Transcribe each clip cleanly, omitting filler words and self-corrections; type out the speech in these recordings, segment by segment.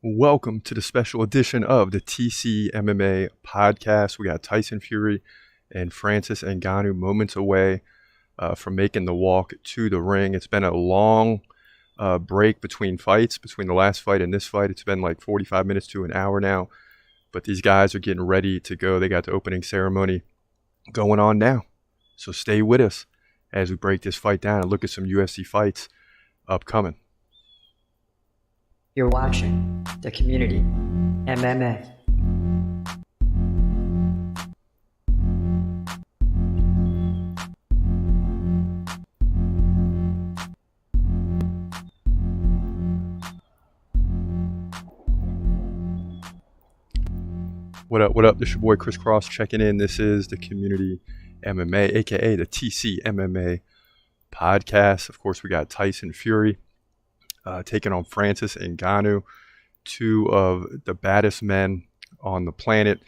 Welcome to the special edition of the TCMMA podcast. We got Tyson Fury and Francis Ngannou moments away from making the walk to the ring. It's been a long break between fights, between the last fight and this fight. It's been like 45 minutes to an hour now, but these guys are getting ready to go. They got the opening ceremony going on now. So stay with us as we break this fight down and look at some UFC fights upcoming. You're watching the Community MMA. What up? What up? This is your boy Chris Cross checking in. This is the Community MMA, aka the TCMMA podcast. Of course, we got Tyson Fury taking on Francis Ngannou, two of the baddest men on the planet.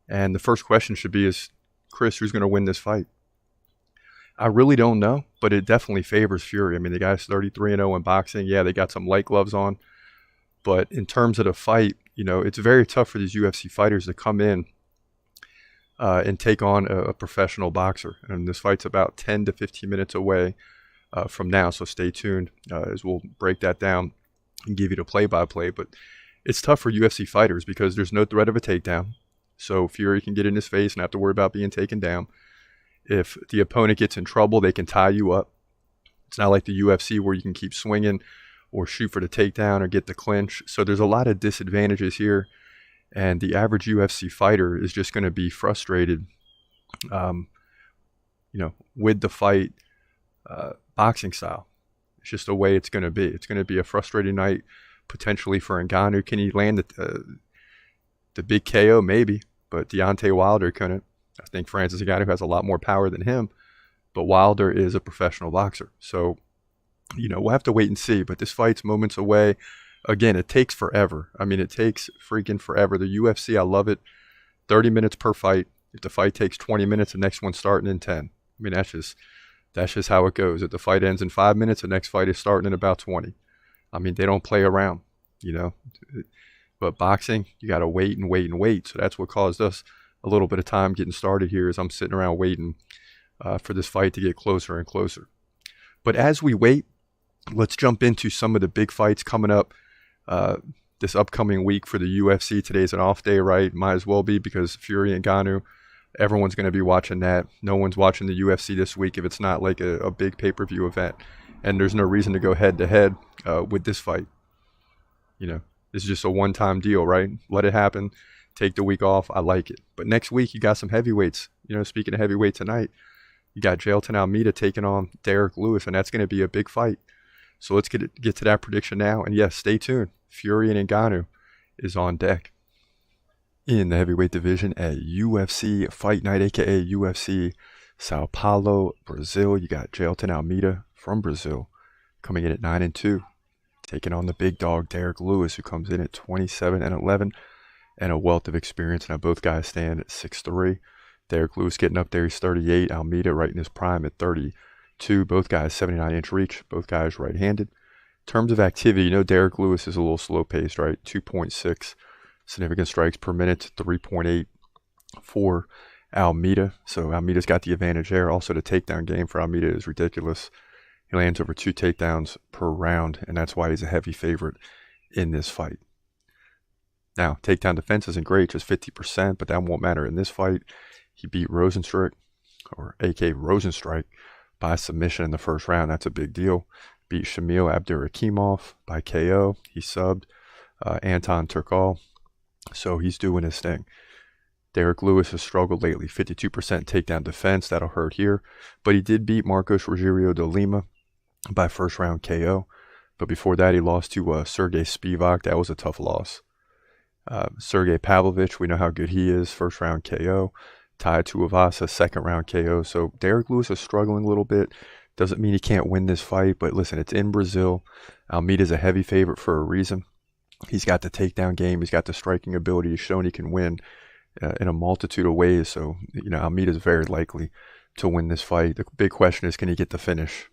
And the first question should be is, Chris, who's going to win this fight? I really don't know, but it definitely favors Fury. I mean, the guy's 33-0 in boxing. Yeah, they got some light gloves on. But in terms of the fight, you know, it's very tough for these UFC fighters to come in and take on a professional boxer. And this fight's about 10 to 15 minutes away from now, so stay tuned as we'll break that down and give you the play-by-play. But it's tough for UFC fighters because there's no threat of a takedown. So Fury can get in his face and have to worry about being taken down. If the opponent gets in trouble, they can tie you up. It's not like the UFC where you can keep swinging or shoot for the takedown or get the clinch. So there's a lot of disadvantages here. And the average UFC fighter is just going to be frustrated, with the fight boxing style. It's just the way it's going to be. It's going to be a frustrating night potentially for Ngannou. Can he land the big KO? Maybe, but Deontay Wilder couldn't. I think Francis Ngannou has a lot more power than him, but Wilder is a professional boxer. So, we'll have to wait and see. But this fight's moments away. Again, it takes forever. I mean, it takes freaking forever. The UFC, I love it. 30 minutes per fight. If the fight takes 20 minutes, the next one's starting in 10. I mean, that's just how it goes. If the fight ends in 5 minutes, the next fight is starting in about 20. I mean, they don't play around, But boxing, you got to wait and wait and wait. So that's what caused us a little bit of time getting started here as I'm sitting around waiting for this fight to get closer and closer. But as we wait, let's jump into some of the big fights coming up this upcoming week for the UFC. Today's an off day, right? Might as well be because Fury and Ngannou, everyone's going to be watching that. No one's watching the UFC this week if it's not like a big pay-per-view event. And there's no reason to go head-to-head with this fight. This is just a one-time deal, right? Let it happen. Take the week off. I like it. But next week, you got some heavyweights. Speaking of heavyweight tonight, you got Jailton Almeida taking on Derek Lewis, and that's going to be a big fight. So let's get to that prediction now. And yes, stay tuned. Fury and Ngannou is on deck. In the heavyweight division at UFC Fight Night, a.k.a. UFC Sao Paulo, Brazil, you got Jailton Almeida from Brazil coming in at 9-2, taking on the big dog Derek Lewis, who comes in at 27-11 and a wealth of experience. Now both guys stand at 6'3". Derek Lewis getting up there, he's 38. Almeida right in his prime at 32. Both guys 79-inch reach. Both guys right-handed. In terms of activity, Derek Lewis is a little slow-paced, right? 2.6 significant strikes per minute, 3.8 for Almeida. So Almeida's got the advantage there. Also, the takedown game for Almeida is ridiculous. He lands over 2 takedowns per round, and that's why he's a heavy favorite in this fight. Now, takedown defense isn't great, just 50%, but that won't matter in this fight. He beat Rosenstrike, or A.K. Rosenstrike, by submission in the first round. That's a big deal. Beat Shamil Abdurakhimov by KO. He subbed Anton Turkal. So he's doing his thing. Derek Lewis has struggled lately. 52% takedown defense. That'll hurt here. But he did beat Marcos Rogerio de Lima by first round KO. But before that, he lost to Sergey Spivak. That was a tough loss. Sergey Pavlovich, we know how good he is. First round KO. Tied to Avasa, second round KO. So Derek Lewis is struggling a little bit. Doesn't mean he can't win this fight, but listen, it's in Brazil. Almeida's a heavy favorite for a reason. He's got the takedown game. He's got the striking ability. He's shown he can win in a multitude of ways. So, Almeida's very likely to win this fight. The big question is, can he get the finish?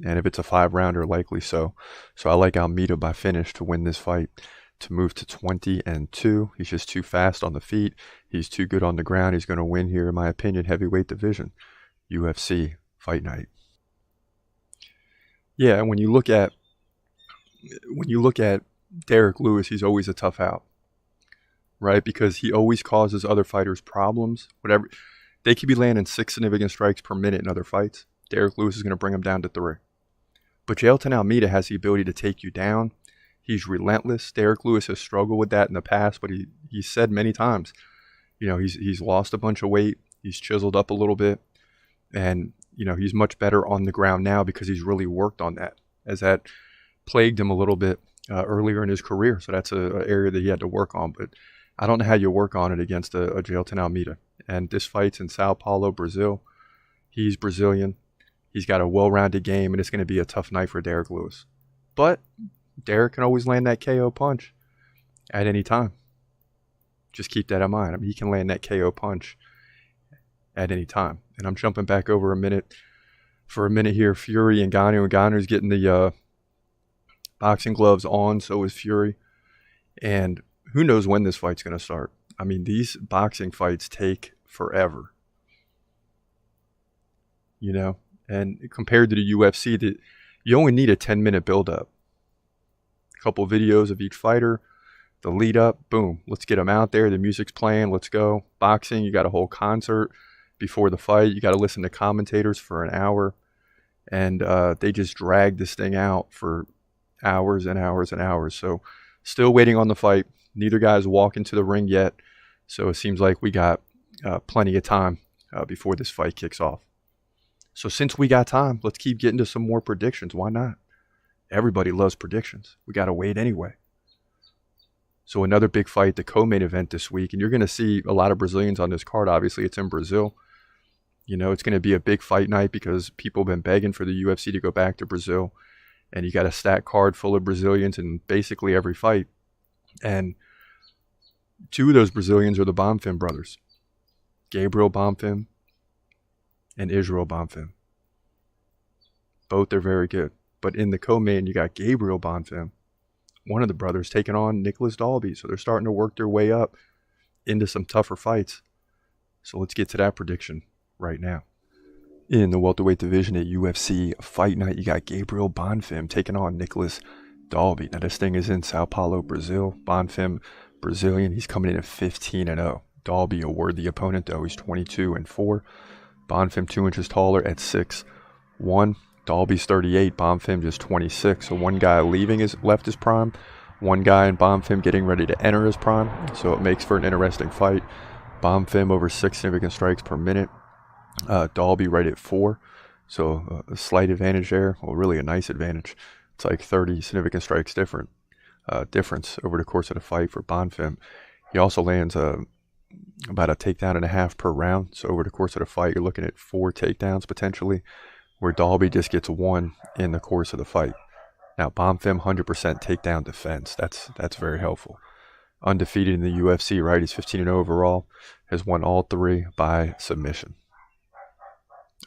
And if it's a 5-rounder, likely so. So I like Almeida by finish to win this fight. to move to 20-2. He's just too fast on the feet. He's too good on the ground. He's going to win here, in my opinion, heavyweight division, UFC Fight Night. Yeah, and when you look at Derek Lewis, he's always a tough out, right? Because he always causes other fighters problems. Whatever, they could be landing 6 significant strikes per minute in other fights. Derek Lewis is going to bring him down to 3. But Jailton Almeida has the ability to take you down. He's relentless. Derek Lewis has struggled with that in the past, but he said many times, he's lost a bunch of weight. He's chiseled up a little bit. And, he's much better on the ground now because he's really worked on that, as that plagued him a little bit earlier in his career. So that's an area that he had to work on. But I don't know how you work on it against a Jailton Almeida. And this fight's in Sao Paulo, Brazil. He's Brazilian. He's got a well-rounded game, and it's going to be a tough night for Derek Lewis. But Derek can always land that KO punch at any time. Just keep that in mind. He can land that KO punch at any time. And I'm jumping back over for a minute here. Fury and Ngannou. Ngannou's getting the boxing gloves on, so is Fury. And who knows when this fight's going to start. These boxing fights take forever. And compared to the UFC, you only need a 10-minute build-up. A couple videos of each fighter, the lead-up, boom, let's get them out there. The music's playing, let's go. Boxing, you got a whole concert before the fight. You got to listen to commentators for an hour. And they just drag this thing out for hours and hours and hours. So still waiting on the fight. Neither guy's walked into the ring yet. So it seems like we got plenty of time before this fight kicks off. So since we got time, let's keep getting to some more predictions. Why not? Everybody loves predictions. We got to wait anyway. So another big fight, the co-main event this week. And you're going to see a lot of Brazilians on this card. Obviously, it's in Brazil. It's going to be a big fight night because people have been begging for the UFC to go back to Brazil. And you got a stacked card full of Brazilians in basically every fight. And 2 of those Brazilians are the Bonfim brothers. Gabriel Bonfim and Israel Bonfim. Both are very good. But in the co-main, you got Gabriel Bonfim, one of the brothers, taking on Nicholas Dalby. So they're starting to work their way up into some tougher fights. So let's get to that prediction right now. In the welterweight division at UFC Fight Night, you got Gabriel Bonfim taking on Nicholas Dalby. Now this thing is in Sao Paulo, Brazil. Bonfim, Brazilian. He's coming in at 15-0. Dalby, a worthy opponent, though. He's 22-4. Bonfim 2 inches taller at 6'1". Dalby's 38. Bonfim just 26. So one guy left his prime. One guy in Bonfim getting ready to enter his prime. So it makes for an interesting fight. Bonfim over 6 significant strikes per minute. Dalby right at 4. So a slight advantage there. Well, really a nice advantage. It's like 30 significant strikes difference over the course of the fight for Bonfim. He also lands about a takedown and a half per round. So over the course of the fight, you're looking at 4 takedowns potentially, where Dalby just gets 1 in the course of the fight. Now, Bonfim, 100% takedown defense. That's very helpful. Undefeated in the UFC, right? He's 15-0 overall. Has won all 3 by submission.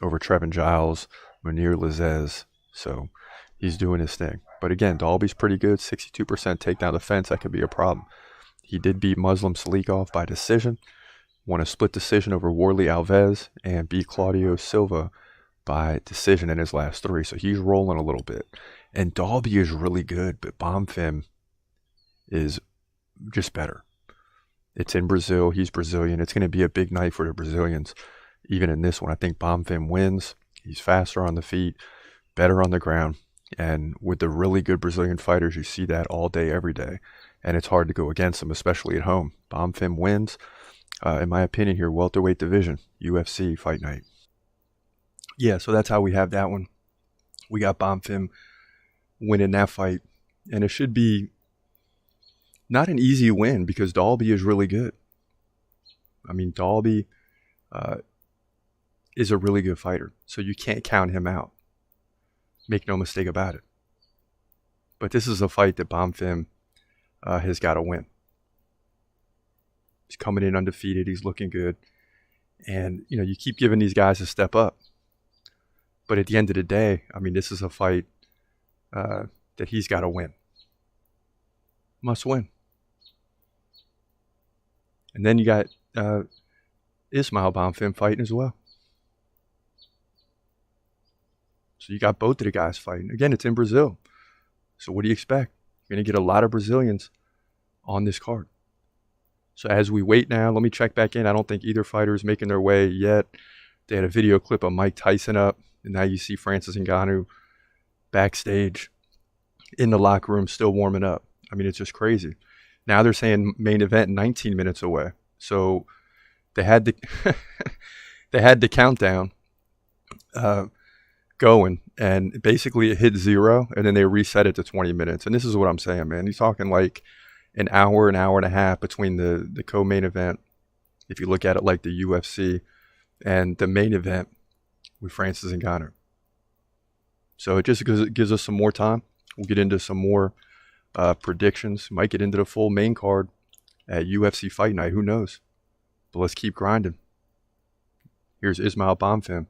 Over Trevin Giles, Munir Lazez. So he's doing his thing. But again, Dalby's pretty good. 62% takedown defense. That could be a problem. He did beat Muslim Salikov by decision. Won a split decision over Warley Alves. And beat Claudio Silva by decision in his last 3. So he's rolling a little bit. And Dalby is really good, but Bonfim is just better. It's in Brazil. He's Brazilian. It's going to be a big night for the Brazilians. Even in this one, I think Bonfim wins. He's faster on the feet, better on the ground. And with the really good Brazilian fighters, you see that all day, every day. And it's hard to go against them, especially at home. Bonfim wins, in my opinion here, welterweight division, UFC Fight Night. Yeah, so that's how we have that one. We got Bonfim winning that fight. And it should be not an easy win because Dalby is really good. Dalby is a really good fighter. So you can't count him out. Make no mistake about it. But this is a fight that Bonfim has got to win. He's coming in undefeated. He's looking good. And, you keep giving these guys a step up. But at the end of the day, this is a fight that he's got to win. Must win. And then you got Ismail Bonfim fighting as well. So you got both of the guys fighting. Again, it's in Brazil. So what do you expect? You're going to get a lot of Brazilians on this card. So as we wait now, let me check back in. I don't think either fighter is making their way yet. They had a video clip of Mike Tyson up. And now you see Francis Ngannou backstage in the locker room still warming up. I mean, it's just crazy. Now they're saying main event 19 minutes away. So they had the they had the countdown going, and basically it hit 0, and then they reset it to 20 minutes. And this is what I'm saying, man. You're talking like an hour and a half between the co-main event, if you look at it like the UFC, and the main event with Francis Ngannou. So it just gives us some more time. We'll get into some more predictions. Might get into the full main card at UFC Fight Night. Who knows? But let's keep grinding. Here's Ismail Bonfim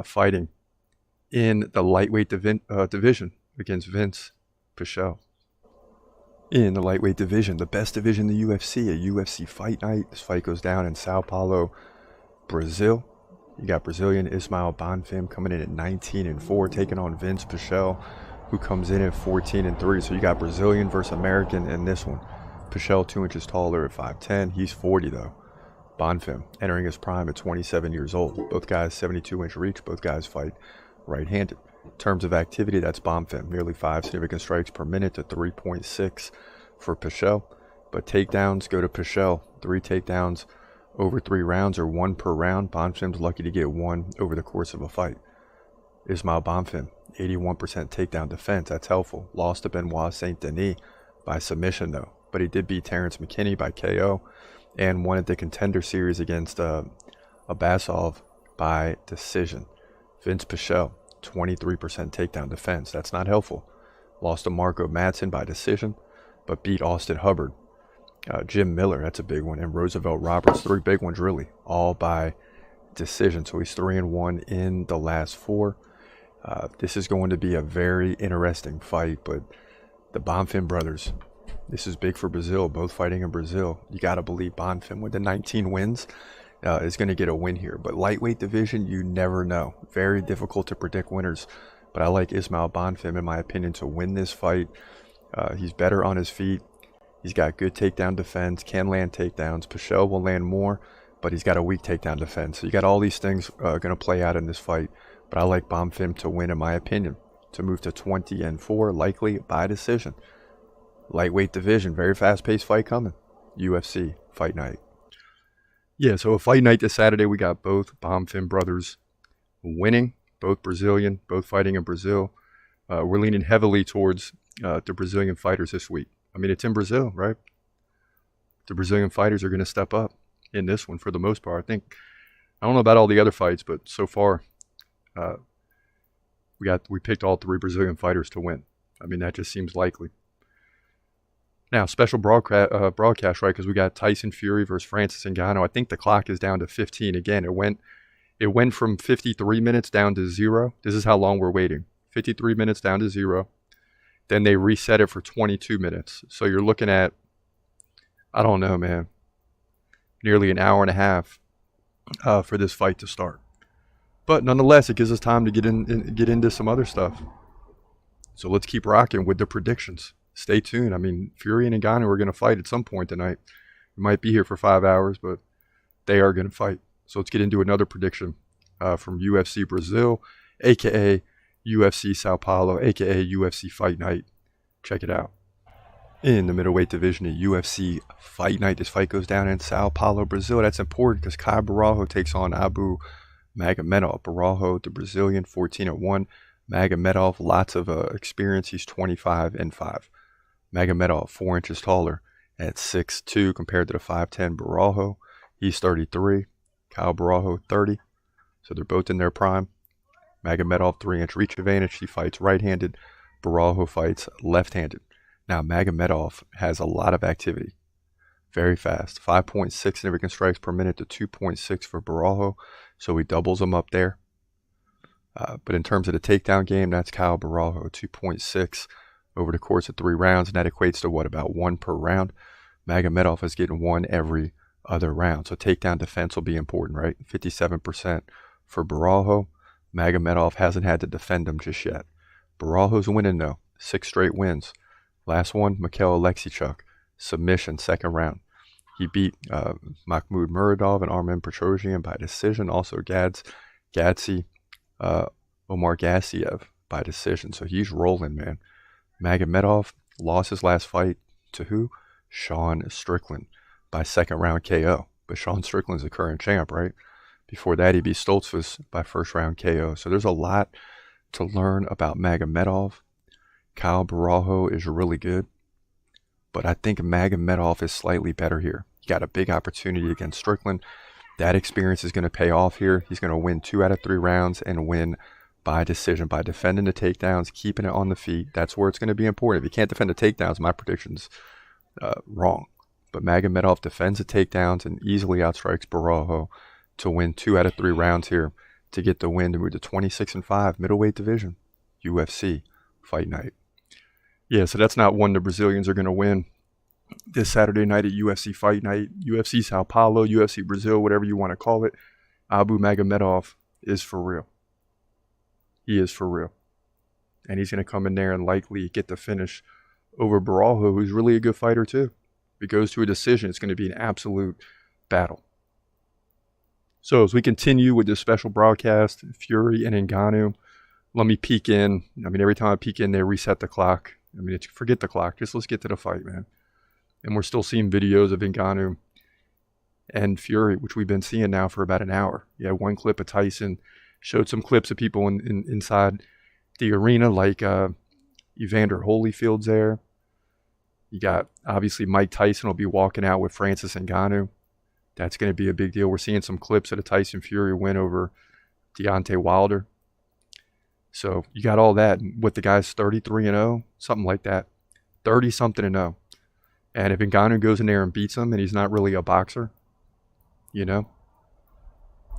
fighting in the lightweight division against Vince Pichel. In the lightweight division, the best division in the UFC, at UFC Fight Night. This fight goes down in Sao Paulo, Brazil. You got Brazilian Ismail Bonfim coming in at 19-4, taking on Vince Pichel, who comes in at 14-3. So you got Brazilian versus American in this one. Pichel 2 inches taller at 5'10". He's 40 though. Bonfim entering his prime at 27 years old. Both guys 72-inch reach. Both guys fight right-handed. In terms of activity, that's Bonfim. Nearly 5 significant strikes per minute to 3.6 for Pichel. But takedowns go to Pichel. 3 takedowns over 3 rounds, or 1 per round. Bonfim's lucky to get 1 over the course of a fight. Ismail Bonfim, 81% takedown defense. That's helpful. Lost to Benoit Saint Denis by submission though. But he did beat Terrence McKinney by KO and won at the Contender Series against Abasov by decision. Vince Pichel, 23% takedown defense. That's not helpful. Lost to Marco Madsen by decision, but beat Austin Hubbard. Jim Miller, that's a big one. And Roosevelt Roberts, 3 big ones really, all by decision. So he's 3-1 in the last 4. This is going to be a very interesting fight, but the Bonfim brothers, this is big for Brazil, both fighting in Brazil. You got to believe Bonfim with the 19 wins is going to get a win here. But lightweight division, you never know. Very difficult to predict winners. But I like Ismail Bonfim, in my opinion, to win this fight. He's better on his feet. He's got good takedown defense, can land takedowns. Pichel will land more, but he's got a weak takedown defense. So you got all these things going to play out in this fight. But I like Bonfim to win, in my opinion, to move to 20-4, likely by decision. Lightweight division, very fast-paced fight coming. UFC Fight Night. Yeah, so a Fight Night this Saturday. We got both Bonfim brothers winning, both Brazilian, both fighting in Brazil. We're leaning heavily towards the Brazilian fighters this week. I mean, it's in Brazil, right? The Brazilian fighters are going to step up in this one for the most part. I don't know about all the other fights, but so far, we picked all 3 Brazilian fighters to win. I mean, that just seems likely. Now, special broadcast, right? Because we got Tyson Fury versus Francis Ngannou. I think the clock is down to 15 again. It went from 53 minutes down to 0. This is how long we're waiting. 53 minutes down to 0. Then they reset it for 22 minutes. So you're looking at, I don't know, man, nearly an hour and a half for this fight to start. But nonetheless, it gives us time to get into some other stuff. So let's keep rocking with the predictions. Stay tuned. I mean, Fury and Ngannou are going to fight at some point tonight. We might be here for 5 hours, but they are going to fight. So let's get into another prediction from UFC Brazil, a.k.a. UFC Sao Paulo, a.k.a. UFC Fight Night. Check it out. In the middleweight division at UFC Fight Night, this fight goes down in Sao Paulo, Brazil. That's important because Kai Barajo takes on Abu Magomedov. Barajo, the Brazilian, 14-1. Magomedov, lots of experience. He's 25-5. Magomedov, 4 inches taller at 6'2", compared to the 5'10" Barajo. He's 33. Kyle Barajo, 30. So they're both in their prime. Magomedov, 3-inch reach advantage. He fights right-handed. Barajo fights left-handed. Now, Magomedov has a lot of activity. Very fast. 5.6 significant strikes per minute to 2.6 for Barajo. So he doubles them up there. But in terms of the takedown game, that's Kyle Barajo, 2.6 over the course of 3 rounds. And that equates to what, about 1 per round. Magomedov is getting one every other round. So takedown defense will be important, right? 57% for Barajo. Magomedov hasn't had to defend him just yet. Barajo's winning though. 6 straight wins. Last one, Mikhail Alexichuk. Submission, second round. He beat Mahmoud Muradov and Armen Petrosyan by decision. Also Omar Gassiev by decision. So he's rolling, man. Magomedov lost his last fight to who? Sean Strickland by second round KO. But Sean Strickland's the current champ, right? Before that, he beat Stoltzfus by first round KO. So there's a lot to learn about Magomedov. Kyle Barajo is really good. But I think Magomedov is slightly better here. He got a big opportunity against Strickland. That experience is going to pay off here. He's going to win 2 out of 3 rounds and win by decision, by defending the takedowns, keeping it on the feet. That's where it's going to be important. If you can't defend the takedowns, my prediction's wrong. But Magomedov defends the takedowns and easily outstrikes Barajo to win 2 out of 3 rounds here to get the win to move to 26-5 middleweight division, UFC fight night. Yeah, so that's not one the Brazilians are going to win this Saturday night at UFC fight night. UFC Sao Paulo, UFC Brazil, whatever you want to call it. Abu Magomedov is for real. He is for real. And he's going to come in there and likely get the finish over Barajo, who's really a good fighter too. If it goes to a decision, it's going to be an absolute battle. So as we continue with this special broadcast, Fury and Ngannou, let me peek in. I mean, every time I peek in, they reset the clock. I mean, forget the clock. Just let's get to the fight, man. And we're still seeing videos of Ngannou and Fury, which we've been seeing now for about an hour. You had one clip of Tyson, showed some clips of people inside the arena, like Evander Holyfield's there. You got, obviously, Mike Tyson will be walking out with Francis Ngannou. That's going to be a big deal. We're seeing some clips of the Tyson-Fury win over Deontay Wilder. So you got all that. What, the guy's 33-0? Something like that. 30-something-0. And if Ngannou goes in there and beats him and he's not really a boxer, you know,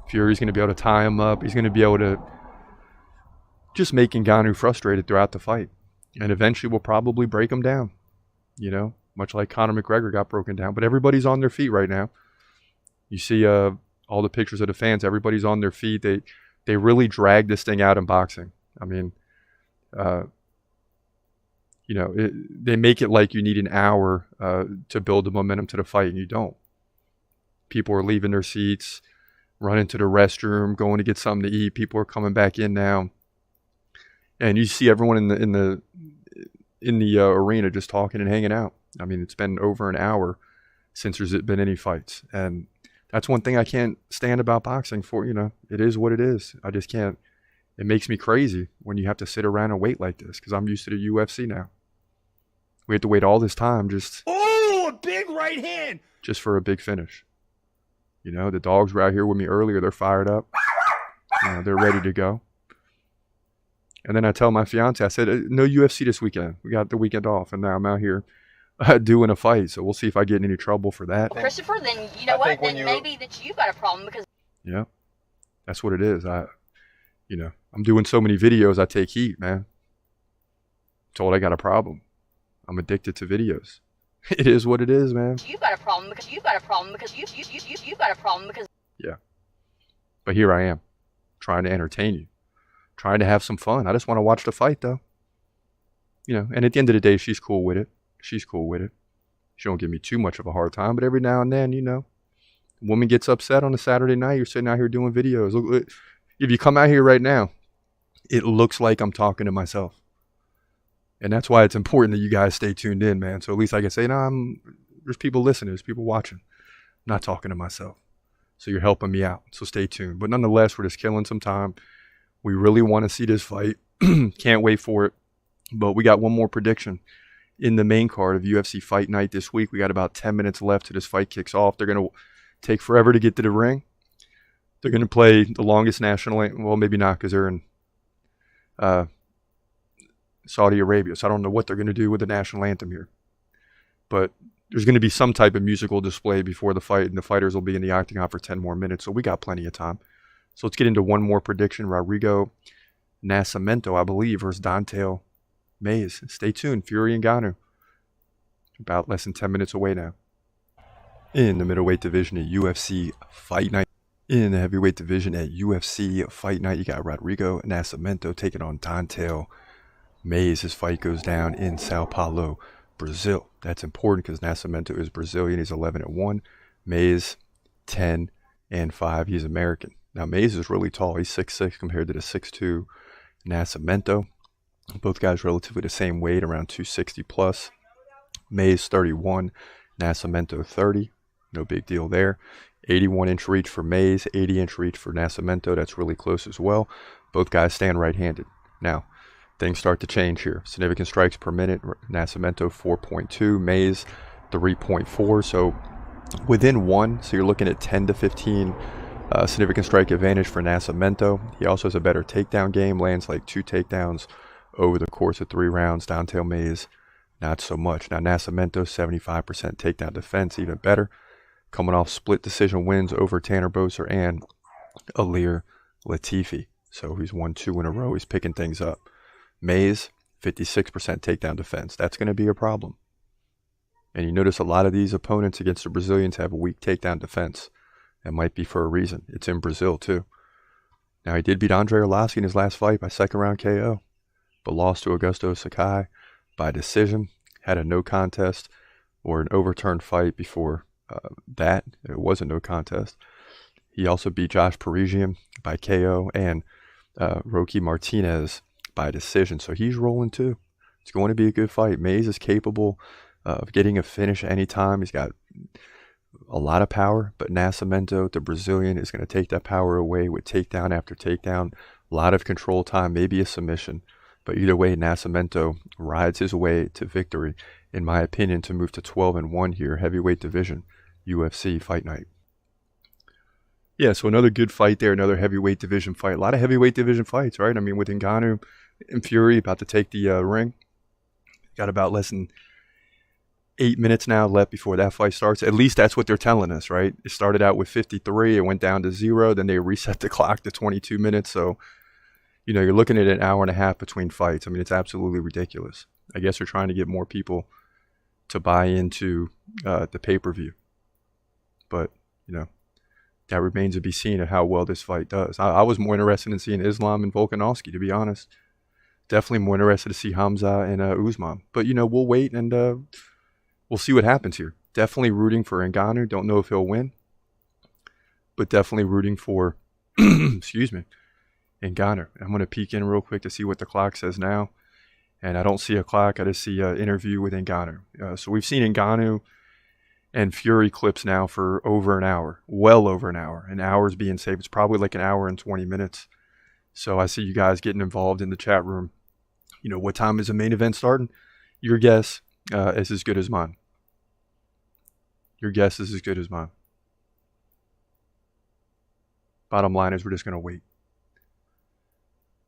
Fury's going to be able to tie him up. He's going to be able to just make Ngannou frustrated throughout the fight. And eventually will probably break him down, you know, much like Conor McGregor got broken down. But everybody's on their feet right now. You see all the pictures of the fans. Everybody's on their feet. They really drag this thing out in boxing. I mean, you know, they make it like you need an hour to build the momentum to the fight, and you don't. People are leaving their seats, running to the restroom, going to get something to eat. People are coming back in now, and you see everyone in the arena just talking and hanging out. I mean, it's been over an hour since there's been any fights, and that's one thing I can't stand about boxing. For, you know, it is what it is. I just can't. It makes me crazy when you have to sit around and wait like this, because I'm used to the UFC now. We have to wait all this time just... Oh, a big right hand! Just for a big finish. You know, the dogs were out here with me earlier. They're fired up. You know, they're ready to go. And then I tell my fiance, I said, no UFC this weekend. We got the weekend off, and now I'm out here doing a fight. So we'll see if I get in any trouble for that. Christopher, then you know what? Then maybe that you've got a problem because... Yeah, that's what it is. You know, I'm doing so many videos, I take heat, man. Told I got a problem. I'm addicted to videos. It is what it is, man. You've got a problem because you've got a problem because you've got a problem because... Yeah. But here I am, trying to entertain you, trying to have some fun. I just want to watch the fight, though. You know, and at the end of the day, she's cool with it. She's cool with it. She don't give me too much of a hard time, but every now and then, you know, a woman gets upset on a Saturday night. You're sitting out here doing videos. Look, if you come out here right now, it looks like I'm talking to myself. And that's why it's important that you guys stay tuned in, man. So at least I can say, no, there's people listening. There's people watching. I'm not talking to myself. So you're helping me out. So stay tuned. But nonetheless, we're just killing some time. We really want to see this fight. Can't wait for it. But we got one more prediction in the main card of UFC Fight Night this week. We got about 10 minutes left till this fight kicks off. They're going to take forever to get to the ring. They're going to play the longest national anthem. Well, maybe not, because they're in Saudi Arabia. So I don't know what they're going to do with the national anthem here. But there's going to be some type of musical display before the fight, and the fighters will be in the octagon for 10 more minutes. So we got plenty of time. So let's get into one more prediction. Rodrigo Nascimento, I believe, versus Dante Mays. Stay tuned. Fury and Ngannou. About less than 10 minutes away now. In the middleweight division at UFC Fight Night. In the heavyweight division at UFC Fight Night, you got Rodrigo Nascimento taking on Don'Tale Mayes. His fight goes down in Sao Paulo, Brazil. That's important because Nascimento is Brazilian. He's 11-1. Mayes 10-5. He's American. Now Mayes is really tall. He's 6'6" compared to the 6'2" Nascimento. Both guys relatively the same weight, around 260 plus. Mayes 31, Nascimento 30. No big deal there. 81-inch reach for Mayes, 80-inch reach for Nascimento. That's really close as well. Both guys stand right-handed. Now, things start to change here. Significant strikes per minute, Nascimento 4.2, Mayes 3.4. So within one, so you're looking at 10 to 15 significant strike advantage for Nascimento. He also has a better takedown game, lands like 2 takedowns over the course of 3 rounds. Don'Tale Mayes, not so much. Now Nascimento, 75% takedown defense, even better. Coming off split decision wins over Tanner Boser and Alir Latifi. So he's won 2 in a row. He's picking things up. Mayes, 56% takedown defense. That's going to be a problem. And you notice a lot of these opponents against the Brazilians have a weak takedown defense. That might be for a reason. It's in Brazil too. Now he did beat Andre Arlovski in his last fight by second round KO, but lost to Augusto Sakai by decision. Had a no contest or an overturned fight before that. It was a no contest. He also beat Josh Parisian by KO and Roque Martinez by decision. So he's rolling too. It's going to be a good fight. Mayes is capable of getting a finish anytime. He's got a lot of power, but Nascimento, the Brazilian, is going to take that power away with takedown after takedown. A lot of control time, maybe a submission. But either way, Nascimento rides his way to victory, in my opinion, to move to 12-1 here, heavyweight division, UFC Fight Night. Yeah, so another good fight there, another heavyweight division fight. A lot of heavyweight division fights, right? I mean, with Ngannou and Fury about to take the ring. Got about less than 8 minutes now left before that fight starts. At least that's what they're telling us, right? It started out with 53. It went down to 0. Then they reset the clock to 22 minutes. So, you know, you're looking at an hour and a half between fights. I mean, it's absolutely ridiculous. I guess they're trying to get more people to buy into the pay-per-view. But, you know, that remains to be seen of how well this fight does. I was more interested in seeing Islam and Volkanovski, to be honest. Definitely more interested to see Hamza and Usman. But, you know, we'll wait and we'll see what happens here. Definitely rooting for Ngannou. Don't know if he'll win. But definitely rooting for, excuse me, Ngannou. I'm going to peek in real quick to see what the clock says now. And I don't see a clock. I just see an interview with Ngannou. So we've seen Ngannou and Fury clips now for over an hour. Well over an hour. An hour's being saved. It's probably like an hour and 20 minutes. So I see you guys getting involved in the chat room. You know, what time is the main event starting? Your guess is as good as mine. Your guess is as good as mine. Bottom line is we're just going to wait.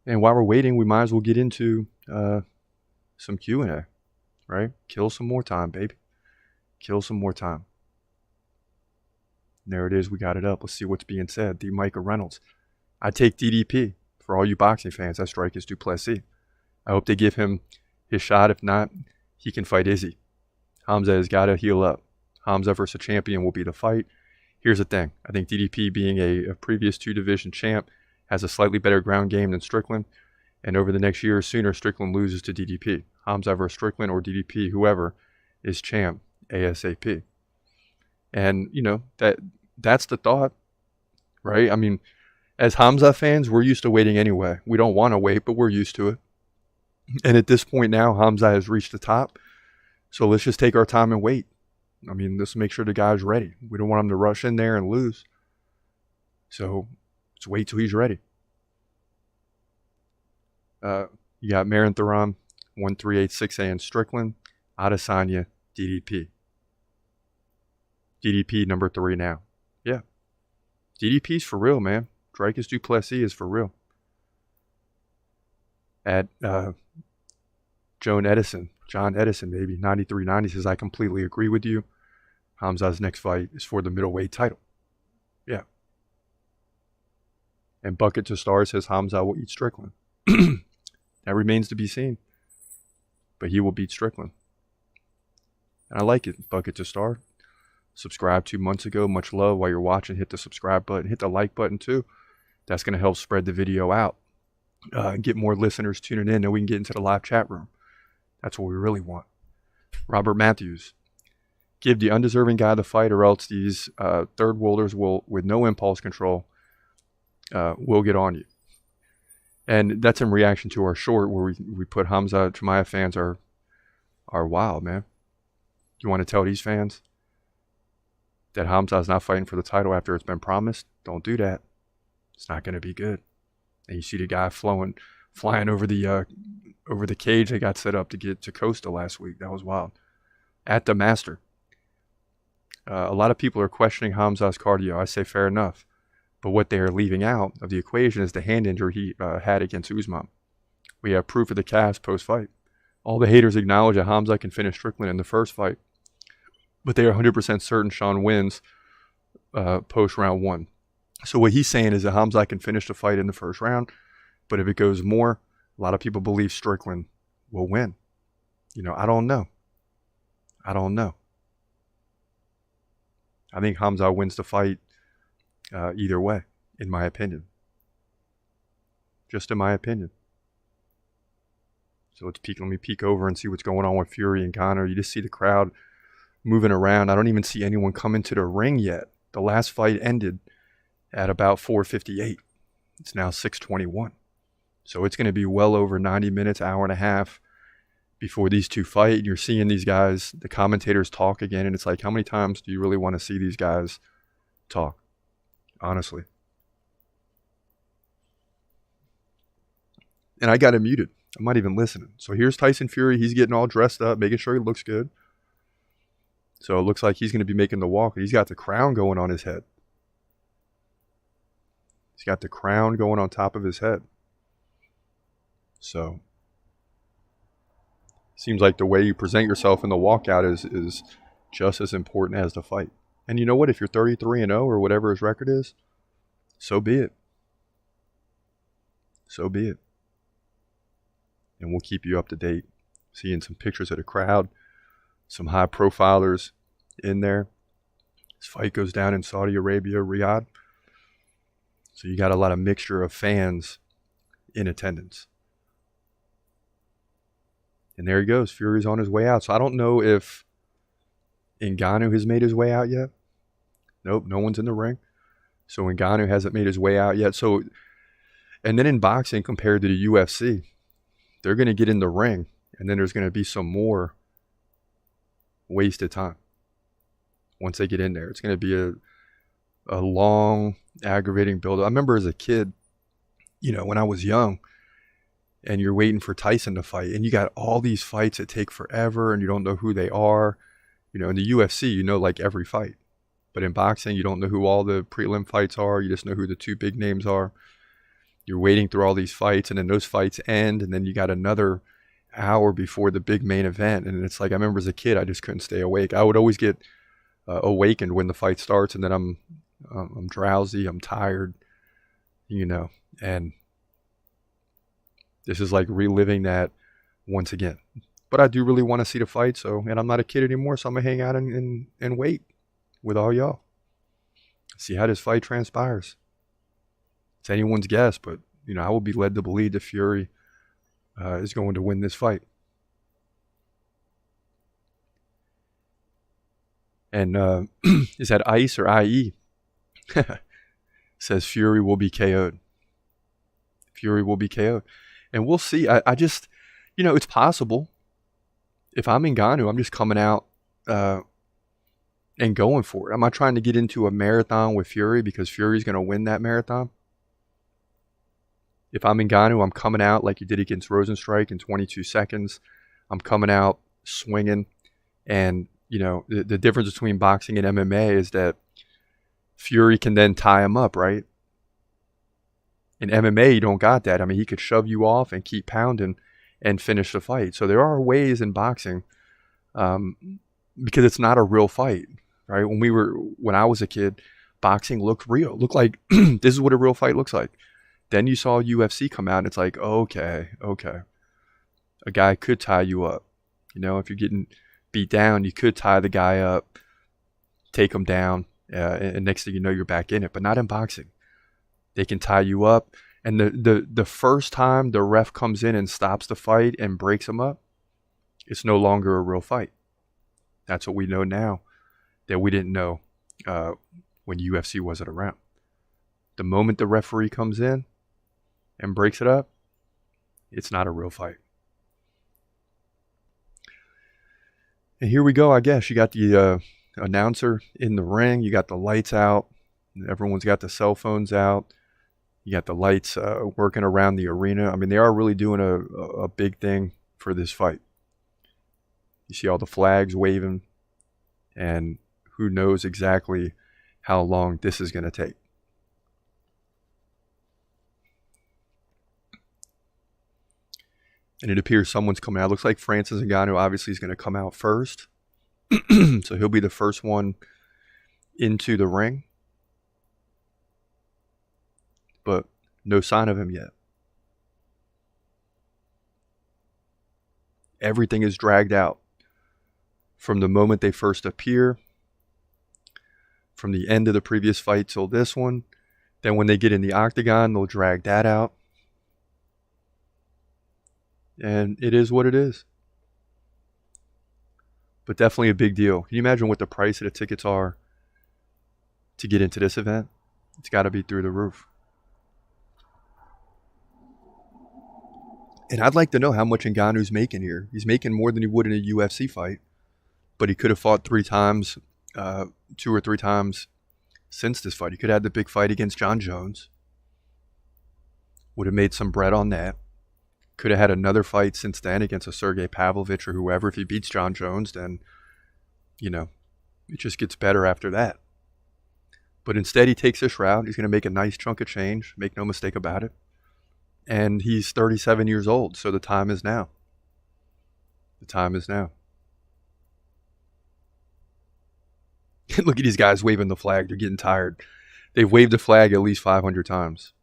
And while we're waiting, we might as well get into some Q&A, right? Kill some more time, baby. Kill some more time. There it is. We got it up. Let's see what's being said. D. Micah Reynolds. I take DDP. For all you boxing fans, that strike is Duplessis. I hope they give him his shot. If not, he can fight Izzy. Hamza has got to heal up. Hamza versus a champion will be the fight. Here's the thing. I think DDP, being a previous 2-division champ, has a slightly better ground game than Strickland. And over the next year or sooner, Strickland loses to DDP. Hamza versus Strickland or DDP, whoever is champ, ASAP. And, you know, that's the thought, right? I mean, as Hamza fans, we're used to waiting anyway. We don't want to wait, but we're used to it. And at this point now, Hamza has reached the top. So let's just take our time and wait. I mean, let's make sure the guy's ready. We don't want him to rush in there and lose. So let's wait till he's ready. You got Marin Thuram, 1386A and Strickland, Adesanya, DDP. DDP number 3 now. Yeah. DDP's for real, man. Dricus Du Plessis is for real. At John Edison, maybe, 9390 says, I completely agree with you. Hamza's next fight is for the middleweight title. Yeah. And Bucket to Star says Hamza will eat Strickland. That remains to be seen. But he will beat Strickland. And I like it, Bucket to Star. subscribed 2 months ago. Much love. While you're watching, hit the subscribe button, hit the like button too. That's going to help spread the video out, get more listeners tuning in, and we can get into the live chat room. That's what we really want. Robert Matthews, give the undeserving guy the fight, or else these third worlders will, with no impulse control, will get on you. And that's in reaction to our short where we put Hamza. Chimaev fans are wild, man. You want to tell these fans that Hamza is not fighting for the title after it's been promised? Don't do that. It's not going to be good. And you see the guy flying over the cage they got set up to get to Costa last week. That was wild. At the Master, a lot of people are questioning Hamza's cardio. I say fair enough. But what they are leaving out of the equation is the hand injury he had against Usman. We have proof of the cast post-fight. All the haters acknowledge that Hamza can finish Strickland in the first fight, but they are 100% certain Sean wins post-round 1. So what he's saying is that Hamza can finish the fight in the first round, but if it goes more, a lot of people believe Strickland will win. I don't know. I think Hamza wins the fight either way, in my opinion. Just in my opinion. So let me peek over and see what's going on with Fury and Ngannou. You just see the crowd moving around. I don't even see anyone come into the ring yet. The last fight ended at about 4:58. It's now 6:21. So it's going to be well over 90 minutes, hour and a half before these two fight. And you're seeing these guys, the commentators talk again. And it's like, how many times do you really want to see these guys talk? Honestly. And I got him muted. I'm not even listening. So here's Tyson Fury. He's getting all dressed up, making sure he looks good. So it looks like he's going to be making the walk. He's got the crown going on his head. He's got the crown going on top of his head. So seems like the way you present yourself in the walkout is just as important as the fight. And you know what? If you're 33-0 or whatever his record is, so be it. So be it. And we'll keep you up to date. Seeing some pictures of the crowd, some high profilers in there. This fight goes down in Saudi Arabia, Riyadh. So you got a lot of mixture of fans in attendance. And there he goes. Fury's on his way out. So I don't know if Ngannou has made his way out yet. Nope, no one's in the ring. So Ngannou hasn't made his way out yet. So, and then in boxing compared to the UFC, they're going to get in the ring, and then there's going to be some more wasted time once they get in there. It's going to be a long, aggravating build. I remember as a kid, when I was young, and you're waiting for Tyson to fight, and you got all these fights that take forever, and you don't know who they are. In the UFC, like every fight. But in boxing, you don't know who all the prelim fights are. You just know who the two big names are. You're waiting through all these fights, and then those fights end, and then you got another hour before the big main event. And it's like, I remember as a kid, I just couldn't stay awake. I would always get awakened when the fight starts, and then I'm drowsy, I'm tired, and this is like reliving that once again. But I do really want to see the fight, and I'm not a kid anymore, so I'm going to hang out and wait with all y'all. See how this fight transpires. It's anyone's guess, but, I will be led to believe that Fury is going to win this fight. And is that ICE or IE? Says Fury will be KO'd. Fury will be KO'd. And we'll see. I just, it's possible. If I'm Ngannou, I'm just coming out and going for it. I'm not trying to get into a marathon with Fury because Fury's going to win that marathon. If I'm Ngannou, I'm coming out like you did against Rosenstrike in 22 seconds. I'm coming out swinging. And, the difference between boxing and MMA is that Fury can then tie him up, right? In MMA, you don't got that. I mean, he could shove you off and keep pounding and finish the fight. So there are ways in boxing because it's not a real fight, right? When I was a kid, boxing looked real. It looked like this is what a real fight looks like. Then you saw UFC come out and it's like, okay. A guy could tie you up. If you're getting beat down, you could tie the guy up take them down, and next thing you know, you're back in it. But not in boxing. They can tie you up. And the first time the ref comes in and stops the fight and breaks them up, it's no longer a real fight. That's what we know now that we didn't know when UFC wasn't around. The moment the referee comes in and breaks it up, it's not a real fight. And here we go, I guess. You got the announcer in the ring. You got the lights out. Everyone's got the cell phones out. You got the lights working around the arena. I mean, they are really doing a big thing for this fight. You see all the flags waving, and who knows exactly how long this is going to take. And it appears someone's coming out. It looks like Francis Ngannou obviously is going to come out first. So he'll be the first one into the ring. But no sign of him yet. Everything is dragged out from the moment they first appear, from the end of the previous fight till this one. Then when they get in the octagon, they'll drag that out. And it is what it is. But definitely a big deal. Can you imagine what the price of the tickets are to get into this event? It's got to be through the roof. And I'd like to know how much Ngannou's making here. He's making more than he would in a UFC fight. But he could have fought 3 times, 2 or 3 times since this fight. He could have had the big fight against John Jones. Would have made some bread on that. Could have had another fight since then against a Sergey Pavlovich or whoever. If he beats John Jones, then, you know, it just gets better after that. But instead, he takes this route. He's going to make a nice chunk of change. Make no mistake about it. And he's 37 years old, so the time is now. The time is now. Look at these guys waving the flag. They're getting tired. They've waved the flag at least 500 times.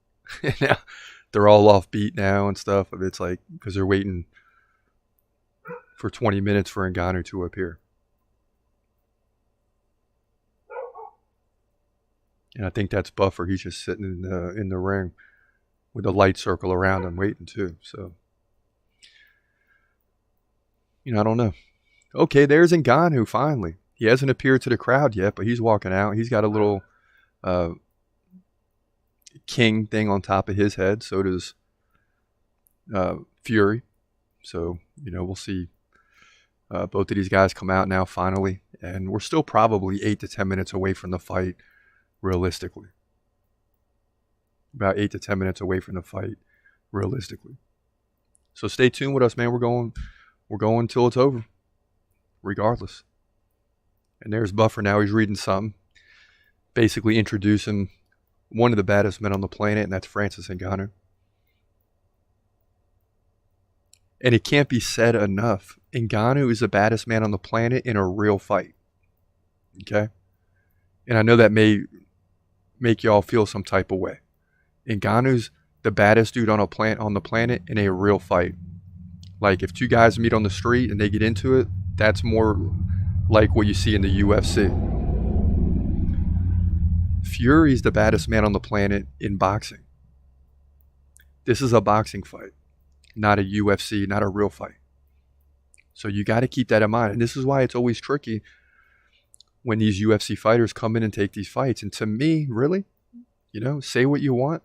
Now, they're all off beat now and stuff. It's like, because they're waiting for 20 minutes for Ngannou to appear. And I think that's Buffer. He's just sitting in the ring with a light circle around him waiting too. So, you know, I don't know. Okay, there's Ngannou finally. He hasn't appeared to the crowd yet, but he's walking out. He's got a little king thing on top of his head. So does Fury. So, you know, we'll see both of these guys come out now finally. And we're still probably 8 to 10 minutes away from the fight, realistically. About 8 to 10 minutes away from the fight, realistically. So stay tuned with us, man. We're going till it's over, regardless. And there's Buffer now. He's reading something, basically introducing one of the baddest men on the planet, and that's Francis Ngannou. And it can't be said enough. Ngannou is the baddest man on the planet in a real fight. Okay? And I know that may make y'all feel some type of way. Ngannou's the baddest dude on the planet in a real fight. Like, if 2 guys meet on the street and they get into it, that's more like what you see in the UFC. Fury's the baddest man on the planet in boxing. This is a boxing fight, not a UFC, not a real fight. So you got to keep that in mind. And this is why it's always tricky when these UFC fighters come in and take these fights. And to me, really, you know, say what you want,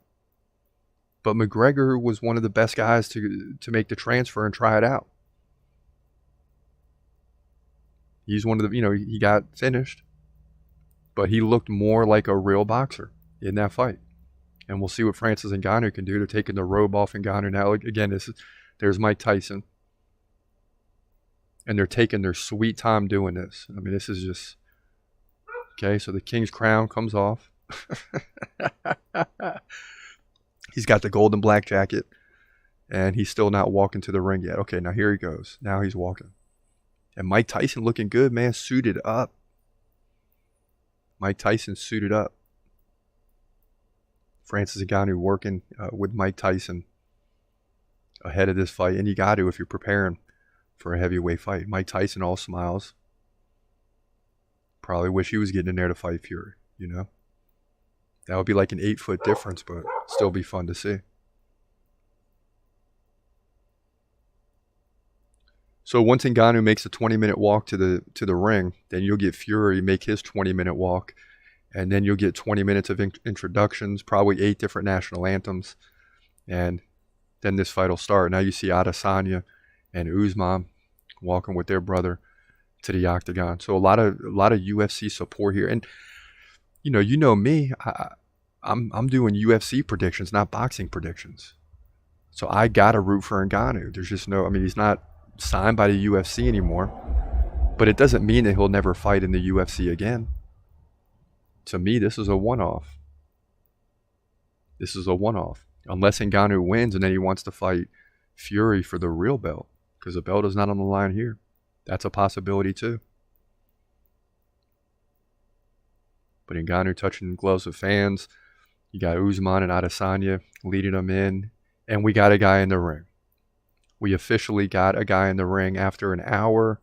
but McGregor was one of the best guys to make the transfer and try it out. He's one of the, you know, he got finished, but he looked more like a real boxer in that fight. And we'll see what Francis Ngannou can do. They're taking the robe off Ngannou now. Again, there's Mike Tyson. And they're taking their sweet time doing this. I mean, this is just, okay, so the king's crown comes off. He's got the gold and black jacket, and he's still not walking to the ring yet. Okay, now here he goes. Now he's walking. And Mike Tyson looking good, man, suited up. Mike Tyson suited up. Francis Ngannou working with Mike Tyson ahead of this fight. And you got to if you're preparing for a heavyweight fight. Mike Tyson all smiles. Probably wish he was getting in there to fight Fury, you know? That would be like an 8-foot difference, but still be fun to see. So once Ngannou makes a 20-minute walk to the ring, then you'll get Fury make his 20-minute walk, and then you'll get 20 minutes of introductions, probably 8 different national anthems, and then this fight will start. Now you see Adesanya and Usman walking with their brother to the octagon. So a lot of UFC support here, and you know me, I'm doing UFC predictions, not boxing predictions. So I gotta root for Ngannou. There's just no, I mean, he's not signed by the UFC anymore, but it doesn't mean that he'll never fight in the UFC again. To me, this is a one-off. This is a one-off. Unless Ngannou wins and then he wants to fight Fury for the real belt, because the belt is not on the line here. That's a possibility too. But Ngannou touching gloves with fans. You got Usman and Adesanya leading them in, and we got a guy in the ring. We officially got a guy in the ring after an hour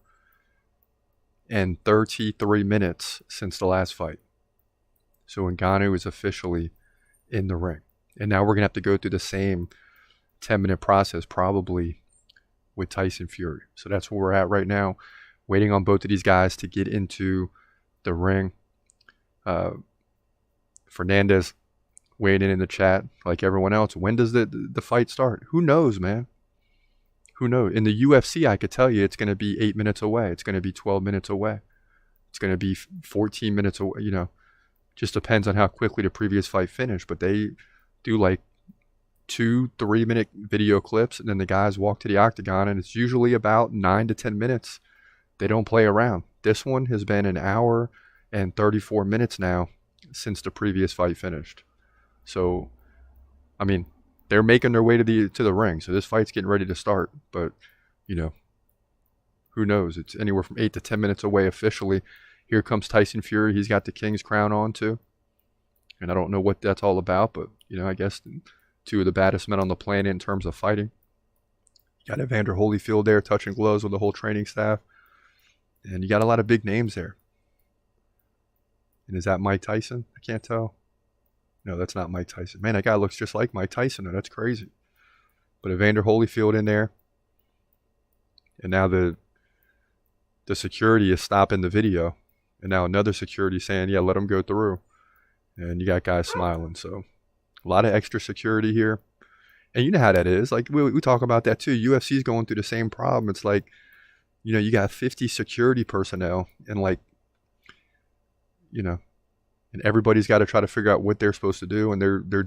and 33 minutes since the last fight. So Ngannou is officially in the ring. And now we're going to have to go through the same 10-minute process probably with Tyson Fury. So that's where we're at right now, waiting on both of these guys to get into the ring. Fernandez waiting in the chat like everyone else. When does the fight start? Who knows, man? Who knows? In the UFC, I could tell you it's going to be 8 minutes away. It's going to be 12 minutes away. It's going to be 14 minutes away. You know, just depends on how quickly the previous fight finished. But they do like 2-3 minute video clips, and then the guys walk to the octagon, and it's usually about 9 to 10 minutes. They don't play around. This one has been an hour and 34 minutes now since the previous fight finished. So, I mean, they're making their way to the ring. So this fight's getting ready to start. But, you know, who knows? It's anywhere from 8 to 10 minutes away officially. Here comes Tyson Fury. He's got the King's crown on too. And I don't know what that's all about, but, you know, I guess 2 of the baddest men on the planet in terms of fighting. You got Evander Holyfield there touching gloves with the whole training staff. And you got a lot of big names there. And is that Mike Tyson? I can't tell. No, that's not Mike Tyson. Man, that guy looks just like Mike Tyson. That's crazy. But Evander Holyfield in there. And now the security is stopping the video. And now another security saying, yeah, let him go through. And you got guys smiling. So a lot of extra security here. And you know how that is. Like, we talk about that too. UFC is going through the same problem. It's like, you know, you got 50 security personnel and like, you know, and everybody's got to try to figure out what they're supposed to do, and they're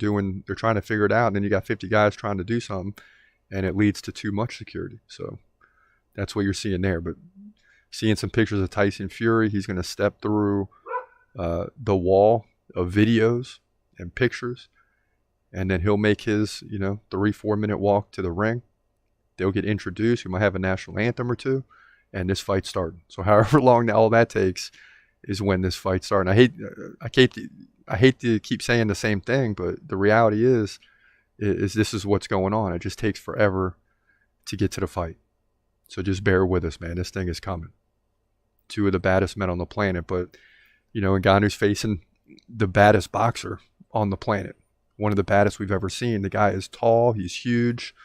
trying to figure it out, and then you got 50 guys trying to do something, and it leads to too much security. So that's what you're seeing there. But seeing some pictures of Tyson Fury, he's going to step through the wall of videos and pictures, and then he'll make his, you know, 3-4 minute walk to the ring. They'll get introduced. We might have a national anthem or two, and this fight's starting. So however long all that takes is when this fight starts. I hate to keep saying the same thing, but the reality is this is what's going on. It just takes forever to get to the fight. So just bear with us, man. This thing is coming. 2 of the baddest men on the planet, but you know, Ngannou's facing the baddest boxer on the planet. One of the baddest we've ever seen. The guy is tall. He's huge.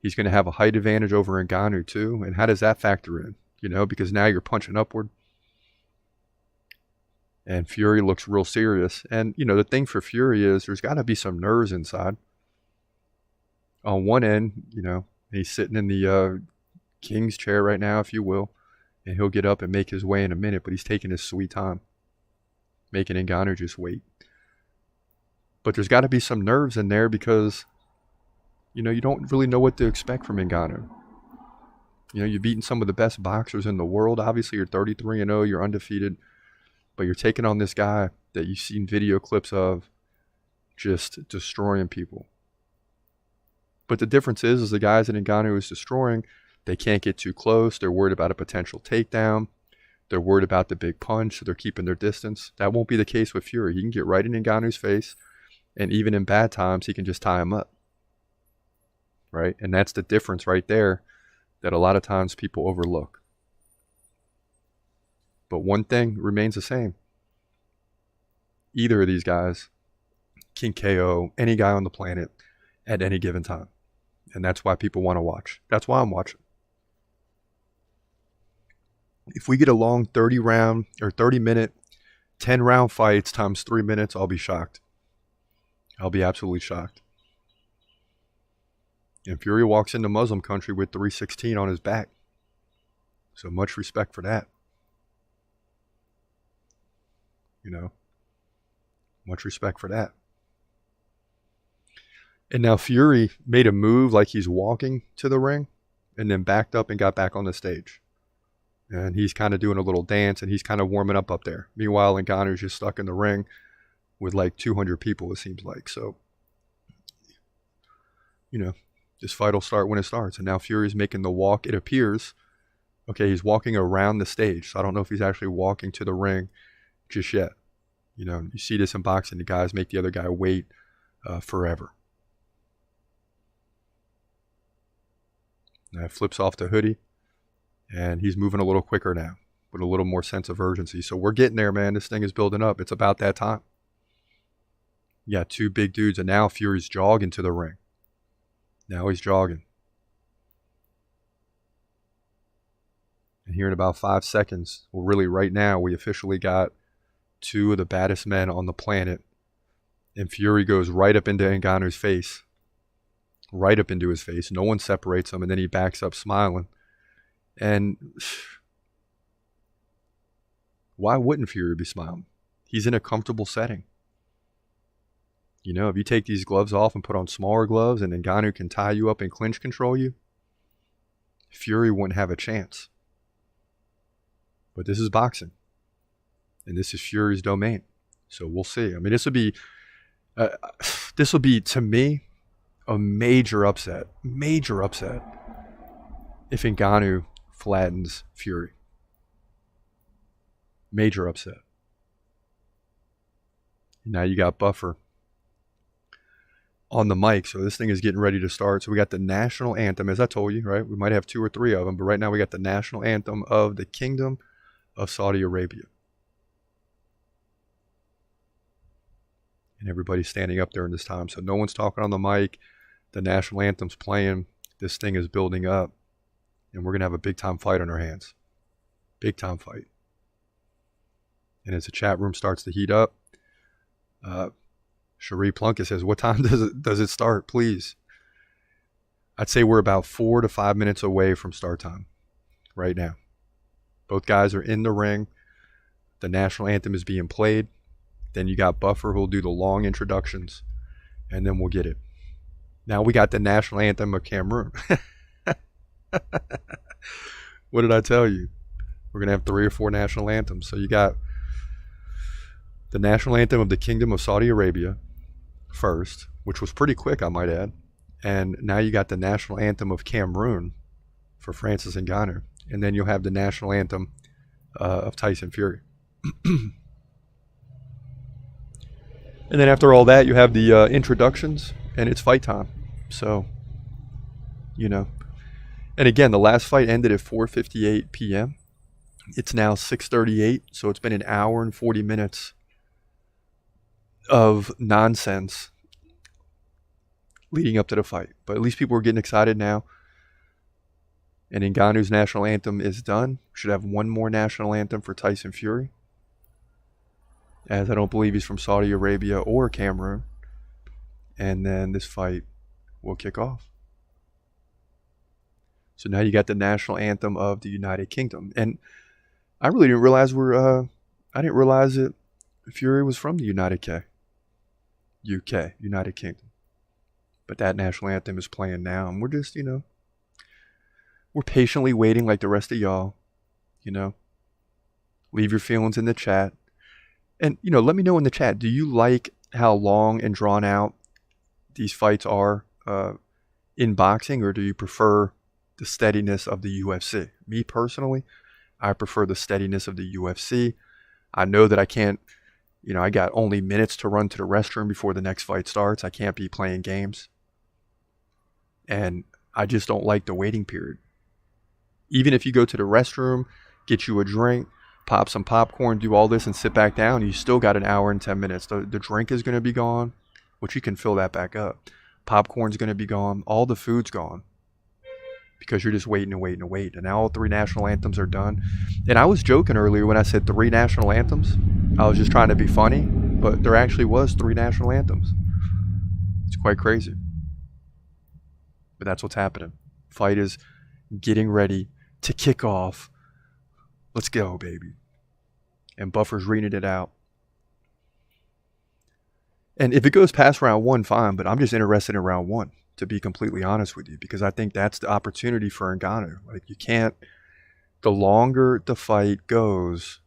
He's going to have a height advantage over Ngannou too. And how does that factor in? You know, because now you're punching upward. And Fury looks real serious. And, you know, the thing for Fury is there's got to be some nerves inside. On one end, you know, he's sitting in the king's chair right now, if you will. And he'll get up and make his way in a minute, but he's taking his sweet time. Making Ngannou just wait. But there's got to be some nerves in there because, you know, you don't really know what to expect from Ngannou. You know, you've beaten some of the best boxers in the world. Obviously, you're 33-0, you're undefeated. But you're taking on this guy that you've seen video clips of just destroying people. But the difference is the guys that Ngannou is destroying, they can't get too close. They're worried about a potential takedown. They're worried about the big punch, so they're keeping their distance. That won't be the case with Fury. He can get right in Ngannou's face, and even in bad times, he can just tie him up. Right? And that's the difference right there that a lot of times people overlook. But one thing remains the same. Either of these guys can KO any guy on the planet at any given time. And that's why people want to watch. That's why I'm watching. If we get a long 30 round or 30 minute, 10 round fights times 3 minutes, I'll be shocked. I'll be absolutely shocked. And Fury walks into Muslim country with 316 on his back. So much respect for that. You know, much respect for that. And now Fury made a move like he's walking to the ring and then backed up and got back on the stage. And he's kind of doing a little dance and he's kind of warming up there. Meanwhile, Ngannou's just stuck in the ring with like 200 people, it seems like. So, you know, this fight will start when it starts. And now Fury's making the walk. It appears, okay, he's walking around the stage. So I don't know if he's actually walking to the ring just yet. You know, you see this in boxing. The guys make the other guy wait forever. Now flips off the hoodie, and he's moving a little quicker now with a little more sense of urgency. So we're getting there, man. This thing is building up. It's about that time. Yeah, two big dudes, and now Fury's jogging to the ring. Now he's jogging. And here in about 5 seconds, well, really right now, we officially got two of the baddest men on the planet. And Fury goes right up into Ngannou's face. Right up into his face. No one separates him, and then he backs up smiling. And why wouldn't Fury be smiling? He's in a comfortable setting. You know, if you take these gloves off and put on smaller gloves and Ngannou can tie you up and clinch control you, Fury wouldn't have a chance. But this is boxing. And this is Fury's domain. So we'll see. I mean, this will be, to me, a major upset if Ngannou flattens Fury. Major upset. Now you got Buffer on the mic, so this thing is getting ready to start. So we got the national anthem, as I told you, right? We might have 2 or 3 of them, but right now we got the national anthem of the Kingdom of Saudi Arabia. And everybody's standing up during this time, so no one's talking on the mic. The national anthem's playing. This thing is building up. And we're going to have a big-time fight on our hands. Big-time fight. And as the chat room starts to heat up, Cherie Plunkett says, what time does it start, please? I'd say we're about 4 to 5 minutes away from start time right now. Both guys are in the ring. The national anthem is being played. Then you got Buffer who'll do the long introductions. And then we'll get it. Now we got the national anthem of Cameroon. What did I tell you? We're going to have 3 or 4 national anthems. So you got the national anthem of the Kingdom of Saudi Arabia first, which was pretty quick, I might add. And now you got the national anthem of Cameroon for Francis Ngannou. And then you'll have the national anthem of Tyson Fury. And then after all that, you have the introductions, and it's fight time. So, you know. And again, the last fight ended at 4:58 p.m. It's now 6:38, so it's been an hour and 40 minutes of nonsense leading up to the fight. But at least people are getting excited now. And Ngannou's national anthem is done. We should have one more national anthem for Tyson Fury, as I don't believe he's from Saudi Arabia or Cameroon. And then this fight will kick off. So now you got the national anthem of the United Kingdom. And I really didn't realize I didn't realize that Fury was from the United Kingdom. But that national anthem is playing now. And we're just, you know, we're patiently waiting like the rest of y'all, you know. Leave your feelings in the chat. And, you know, let me know in the chat, do you like how long and drawn out these fights are in boxing, or do you prefer the steadiness of the UFC? Me personally, I prefer the steadiness of the UFC. I know that I can't, you know, I got only minutes to run to the restroom before the next fight starts. I can't be playing games. And I just don't like the waiting period. Even if you go to the restroom, get you a drink, pop some popcorn, do all this, and sit back down. You still got an hour and 10 minutes. The drink is going to be gone, which you can fill that back up. Popcorn's going to be gone. All the food's gone because you're just waiting and waiting and waiting. And now all 3 national anthems are done. And I was joking earlier when I said 3 national anthems. I was just trying to be funny, but there actually was 3 national anthems. It's quite crazy. But that's what's happening. Fight is getting ready to kick off. Let's go, baby. And Buffer's reading it out. And if it goes past round 1, fine, but I'm just interested in round 1, to be completely honest with you, because I think that's the opportunity for Ngannou. Like, you can't, the longer the fight goes,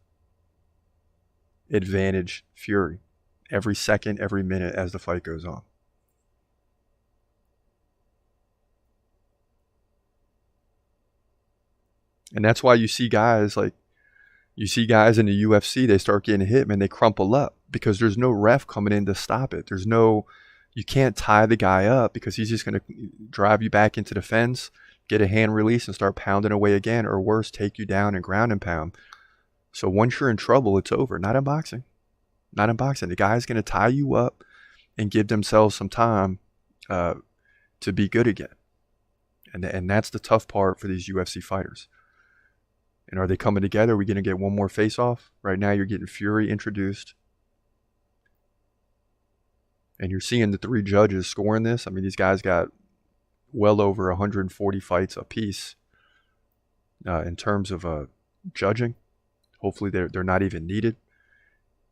advantage Fury. Every second, every minute as the fight goes on. And that's why you see guys in the UFC, they start getting hit, man, they crumple up because there's no ref coming in to stop it. You can't tie the guy up because he's just going to drive you back into the fence, get a hand release and start pounding away again, or worse, take you down and ground and pound. So once you're in trouble, it's over. Not in boxing. Not in boxing. The guy's going to tie you up and give themselves some time to be good again. And that's the tough part for these UFC fighters. And are they coming together? Are we going to get one more face-off? Right now you're getting Fury introduced. And you're seeing the 3 judges scoring this. I mean, these guys got well over 140 fights apiece in terms of judging. Hopefully they're not even needed.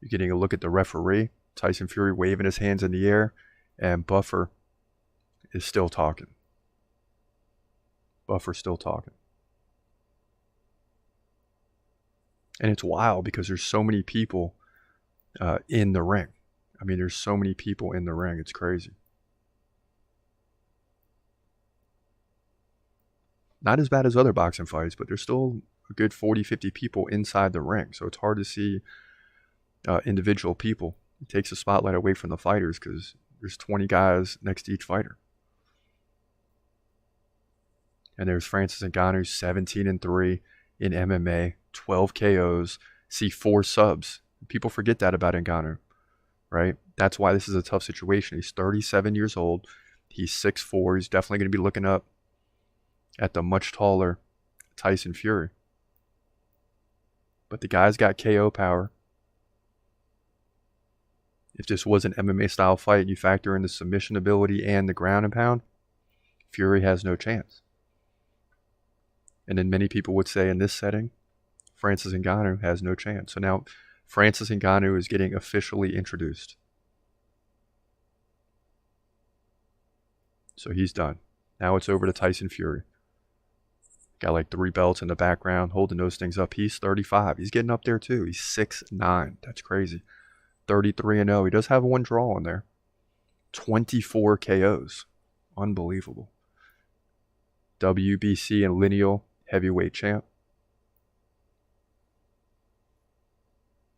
You're getting a look at the referee. Tyson Fury waving his hands in the air. And Buffer is still talking. Buffer's still talking. And it's wild because there's so many people in the ring. I mean, there's so many people in the ring. It's crazy. Not as bad as other boxing fights, but there's still a good 40, 50 people inside the ring. So it's hard to see individual people. It takes the spotlight away from the fighters because there's 20 guys next to each fighter. And there's Francis Ngannou, 17-3 in MMA, 12 KOs, see 4 subs. People forget that about Ngannou, right? That's why this is a tough situation. He's 37 years old. He's 6'4". He's definitely going to be looking up at the much taller Tyson Fury. But the guy's got KO power. If this was an MMA style fight and you factor in the submission ability and the ground and pound, Fury has no chance. And then many people would say in this setting, Francis Ngannou has no chance. So now Francis Ngannou is getting officially introduced. So he's done. Now it's over to Tyson Fury. Got like 3 belts in the background, holding those things up. He's 35. He's getting up there too. He's 6'9". That's crazy. 33-0. He does have 1 draw in there. 24 KOs. Unbelievable. WBC and lineal heavyweight champ.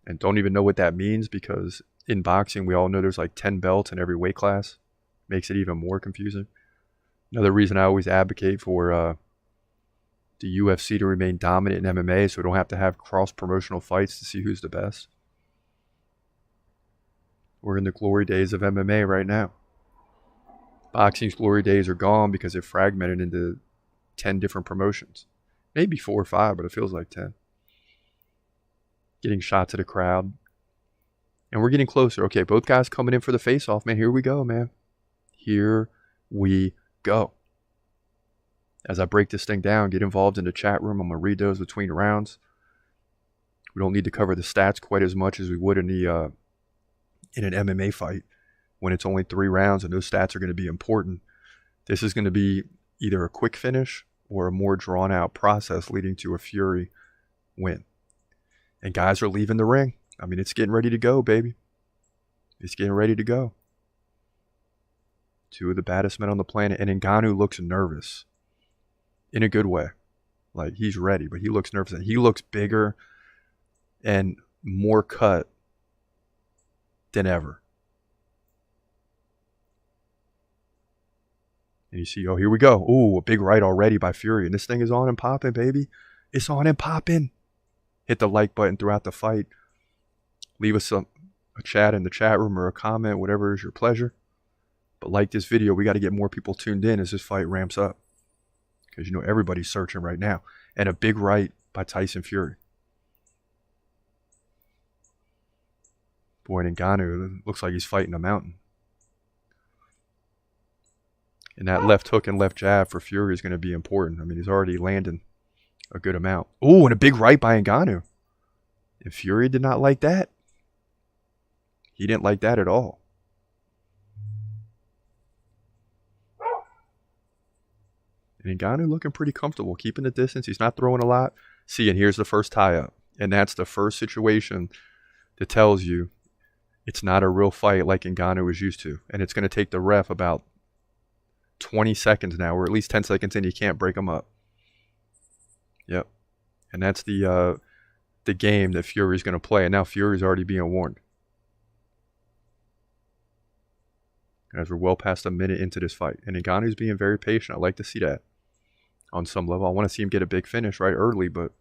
And don't even know what that means because in boxing, we all know there's like 10 belts in every weight class. Makes it even more confusing. Another reason I always advocate for the UFC to remain dominant in MMA so we don't have to have cross-promotional fights to see who's the best. We're in the glory days of MMA right now. Boxing's glory days are gone because it fragmented into 10 different promotions. Maybe 4 or 5, but it feels like 10. Getting shots at a crowd. And we're getting closer. Okay, both guys coming in for the face-off. Man, here we go, man. Here we go. As I break this thing down, get involved in the chat room. I'm going to read those between rounds. We don't need to cover the stats quite as much as we would in an MMA fight when it's only 3 rounds and those stats are going to be important. This is going to be either a quick finish or a more drawn-out process leading to a Fury win. And guys are leaving the ring. I mean, it's getting ready to go, baby. It's getting ready to go. 2 of the baddest men on the planet. And Ngannou looks nervous. In a good way. Like, he's ready, but he looks nervous. And he looks bigger and more cut than ever. And you see, oh, here we go. Ooh, a big right already by Fury. And this thing is on and popping, baby. It's on and popping. Hit the like button throughout the fight. Leave us a chat in the chat room or a comment, whatever is your pleasure. But like this video, we got to get more people tuned in as this fight ramps up. Because you know everybody's searching right now. And a big right by Tyson Fury. Boy, Ngannou looks like he's fighting a mountain. And that left hook and left jab for Fury is going to be important. I mean, he's already landing a good amount. Oh, and a big right by Ngannou. And Fury did not like that. He didn't like that at all. And Ngannou looking pretty comfortable, keeping the distance. He's not throwing a lot. See, and here's the first tie-up. And that's the first situation that tells you it's not a real fight like Ngannou is used to. And it's going to take the ref about 20 seconds now, or at least 10 seconds in, you can't break them up. Yep. And that's the game that Fury's going to play. And now Fury's already being warned. As we're well past a minute into this fight. And Ngannou's being very patient. I like to see that on some level. I want to see him get a big finish right early, but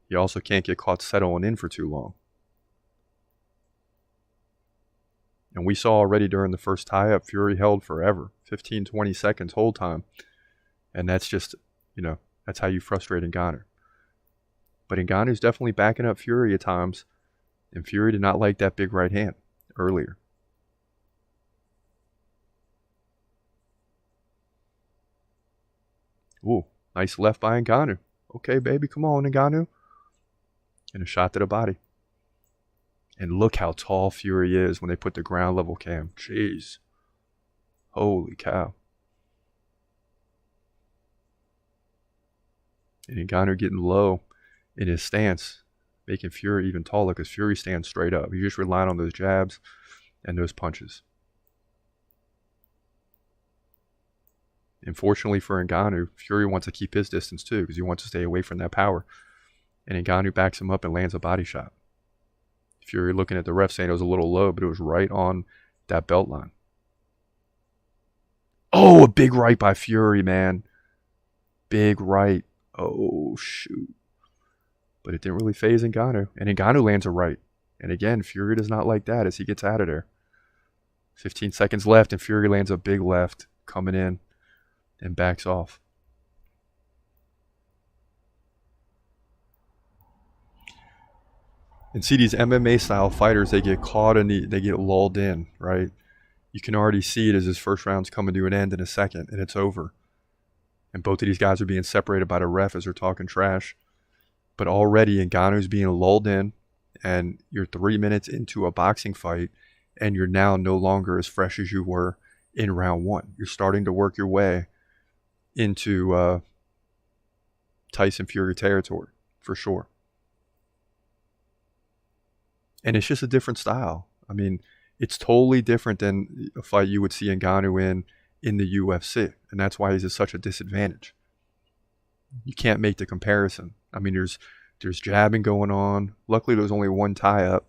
you also can't get caught settling in for too long. And we saw already during the first tie-up, Fury held forever. 15, 20 seconds hold time. And that's just, you know, that's how you frustrate Ngannou. But Ngannou's definitely backing up Fury at times. And Fury did not like that big right hand earlier. Ooh, nice left by Ngannou. Okay, baby, come on, Ngannou. And a shot to the body. And look how tall Fury is when they put the ground level cam. Jeez. Holy cow. And Ngannou getting low in his stance, making Fury even taller because Fury stands straight up. He's just relying on those jabs and those punches. Unfortunately for Ngannou, Fury wants to keep his distance too because he wants to stay away from that power. And Ngannou backs him up and lands a body shot. Fury looking at the ref saying it was a little low, but it was right on that belt line. Oh, a big right by Fury, man. Big right. Oh, shoot. But it didn't really faze Ngannou. And Ngannou lands a right. And again, Fury does not like that as he gets out of there. 15 seconds left, and Fury lands a big left coming in and backs off. And see, these MMA style fighters, they get caught and they get lulled in, right? You can already see it as his first round's coming to an end in a second, and it's over. And both of these guys are being separated by the ref as they're talking trash. But already Ngannou's being lulled in, and you're 3 minutes into a boxing fight, and you're now no longer as fresh as you were in round one. You're starting to work your way into Tyson Fury territory, for sure. And it's just a different style. I mean, it's totally different than a fight you would see Ngannou in the UFC. And that's why he's at such a disadvantage. You can't make the comparison. I mean, there's jabbing going on. Luckily, there was only one tie-up.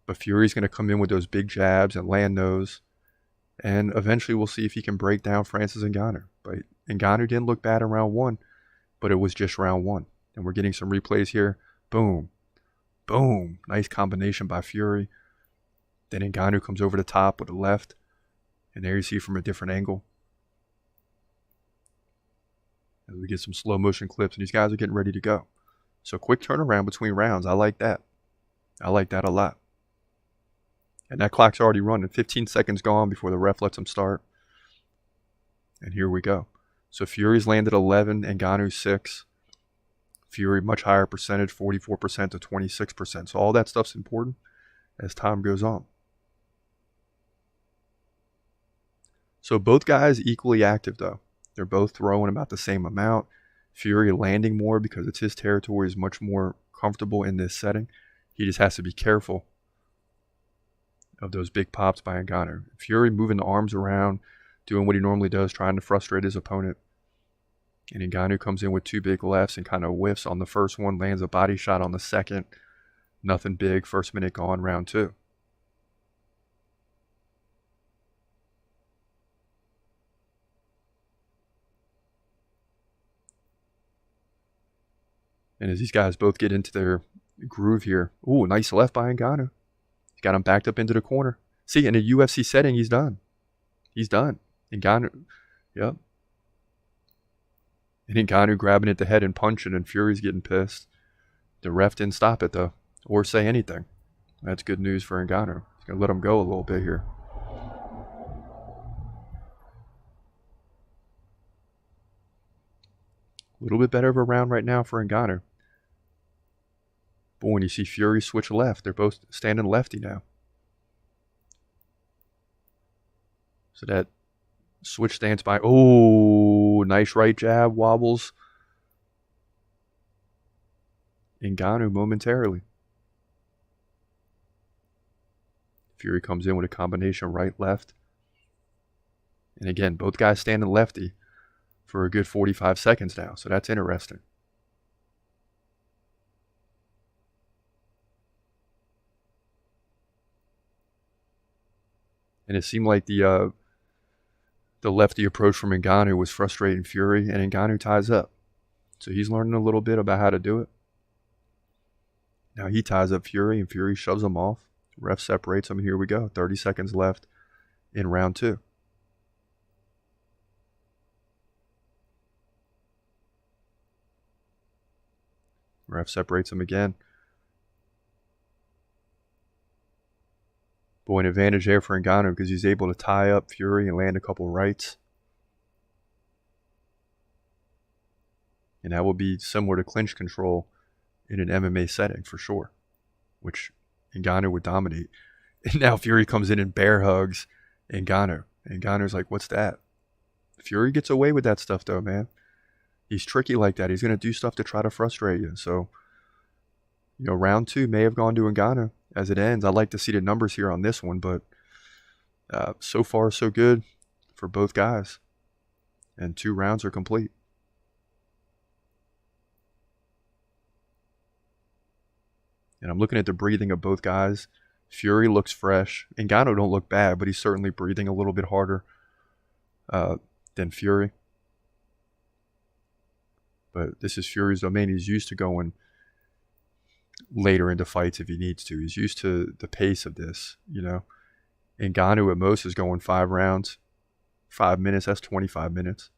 But Fury's going to come in with those big jabs and land those. And eventually we'll see if he can break down Francis Ngannou. But Ngannou didn't look bad in round one. But it was just round one. And we're getting some replays here. Boom. Boom. Nice combination by Fury. Then Ngannou comes over the top with a left. And there you see from a different angle. As we get some slow motion clips. And these guys are getting ready to go. So quick turnaround between rounds. I like that. I like that a lot. And that clock's already running. 15 seconds gone before the ref lets him start. And here we go. So Fury's landed 11. Ngannou 6. Fury much higher percentage, 44% to 26%. So all that stuff's important as time goes on. So both guys equally active though. They're both throwing about the same amount. Fury landing more because it's his territory, is much more comfortable in this setting. He just has to be careful of those big pops by Ngannou. Fury moving the arms around, doing what he normally does, trying to frustrate his opponent. And Ngannou comes in with two big lefts and kind of whiffs on the first one, lands a body shot on the second. Nothing big. First minute gone, round two. And as these guys both get into their groove here, ooh, nice left by Ngannou. He's got him backed up into the corner. See, in a UFC setting, he's done. He's done. Ngannou, yep. And Ngannou grabbing at the head and punching, and Fury's getting pissed. The ref didn't stop it, though, or say anything. That's good news for Ngannou. He's going to let him go a little bit here. A little bit better of a round right now for Ngannou. But when you see Fury switch left, they're both standing lefty now. So that switch stance by, oh, nice right jab, wobbles Ngannou momentarily. Fury comes in with a combination right-left. And again, both guys standing lefty for a good 45 seconds now. So that's interesting. And it seemed like the lefty approach from Ngannou was frustrating Fury, and Ngannou ties up. So he's learning a little bit about how to do it. Now he ties up Fury, and Fury shoves him off. Ref separates him, and here we go. 30 seconds left in round 2. Ref separates him again. Boy, an advantage there for Ngannou because he's able to tie up Fury and land a couple rights. And that will be similar to clinch control in an MMA setting for sure, which Ngannou would dominate. And now Fury comes in and bear hugs Ngannou. And Ngannou's like, what's that? Fury gets away with that stuff though, man. He's tricky like that. He's going to do stuff to try to frustrate you. So, you know, round 2 may have gone to Ngannou as it ends. I'd like to see the numbers here on this one, but so far so good for both guys. And 2 rounds are complete. And I'm looking at the breathing of both guys. Fury looks fresh. Ngannou don't look bad, but he's certainly breathing a little bit harder than Fury. But this is Fury's domain. He's used to going later into fights if he needs to. He's used to the pace of this, you know. Ngannou at most is going 5 rounds. 5 minutes, that's 25 minutes.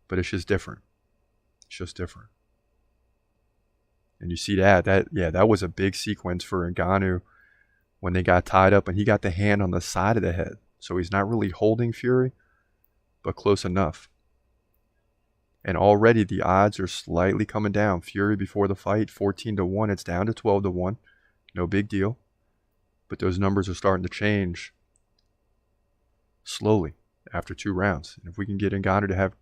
But it's just different. It's just different. And you see that was a big sequence for Ngannou when they got tied up, and he got the hand on the side of the head. So he's not really holding Fury, but close enough. And already the odds are slightly coming down. Fury before the fight, 14-1. It's down to 12-1. No big deal. But those numbers are starting to change slowly after 2 rounds. And if we can get Ngannou to have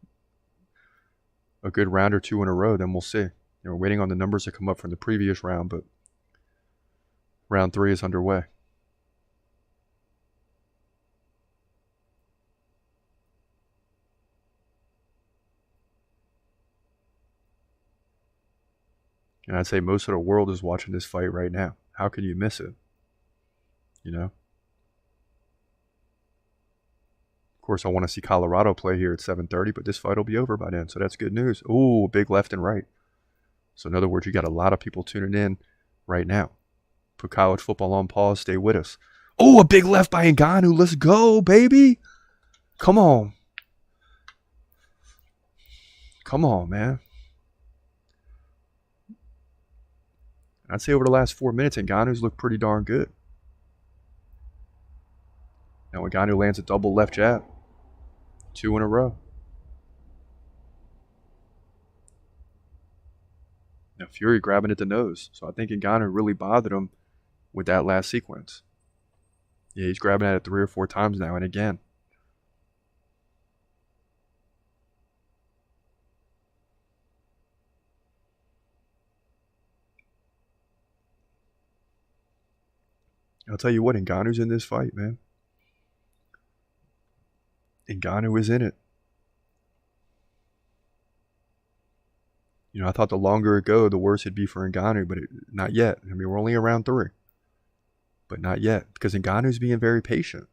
a good round or 2 in a row, then we'll see. You know, we're waiting on the numbers to come up from the previous round, but round 3 is underway. And I'd say most of the world is watching this fight right now. How can you miss it? You know? Of course, I want to see Colorado play here at 7:30, but this fight will be over by then, so that's good news. Ooh, big left and right. So in other words, you got a lot of people tuning in right now. Put college football on pause. Stay with us. Oh, a big left by Ngannou. Let's go, baby. Come on. Come on, man. I'd say over the last 4 minutes, Ngannou's looked pretty darn good. Now Ngannou lands a double left jab. 2 in a row. Now Fury grabbing at the nose. So I think Ngannou really bothered him with that last sequence. Yeah, he's grabbing at it 3 or 4 times now, and again. I'll tell you what, Ngannou's in this fight, man. Ngannou is in it. You know, I thought the longer it go, the worse it'd be for Ngannou, but not yet. I mean, we're only around 3. But not yet, because Ngannou's being very patient.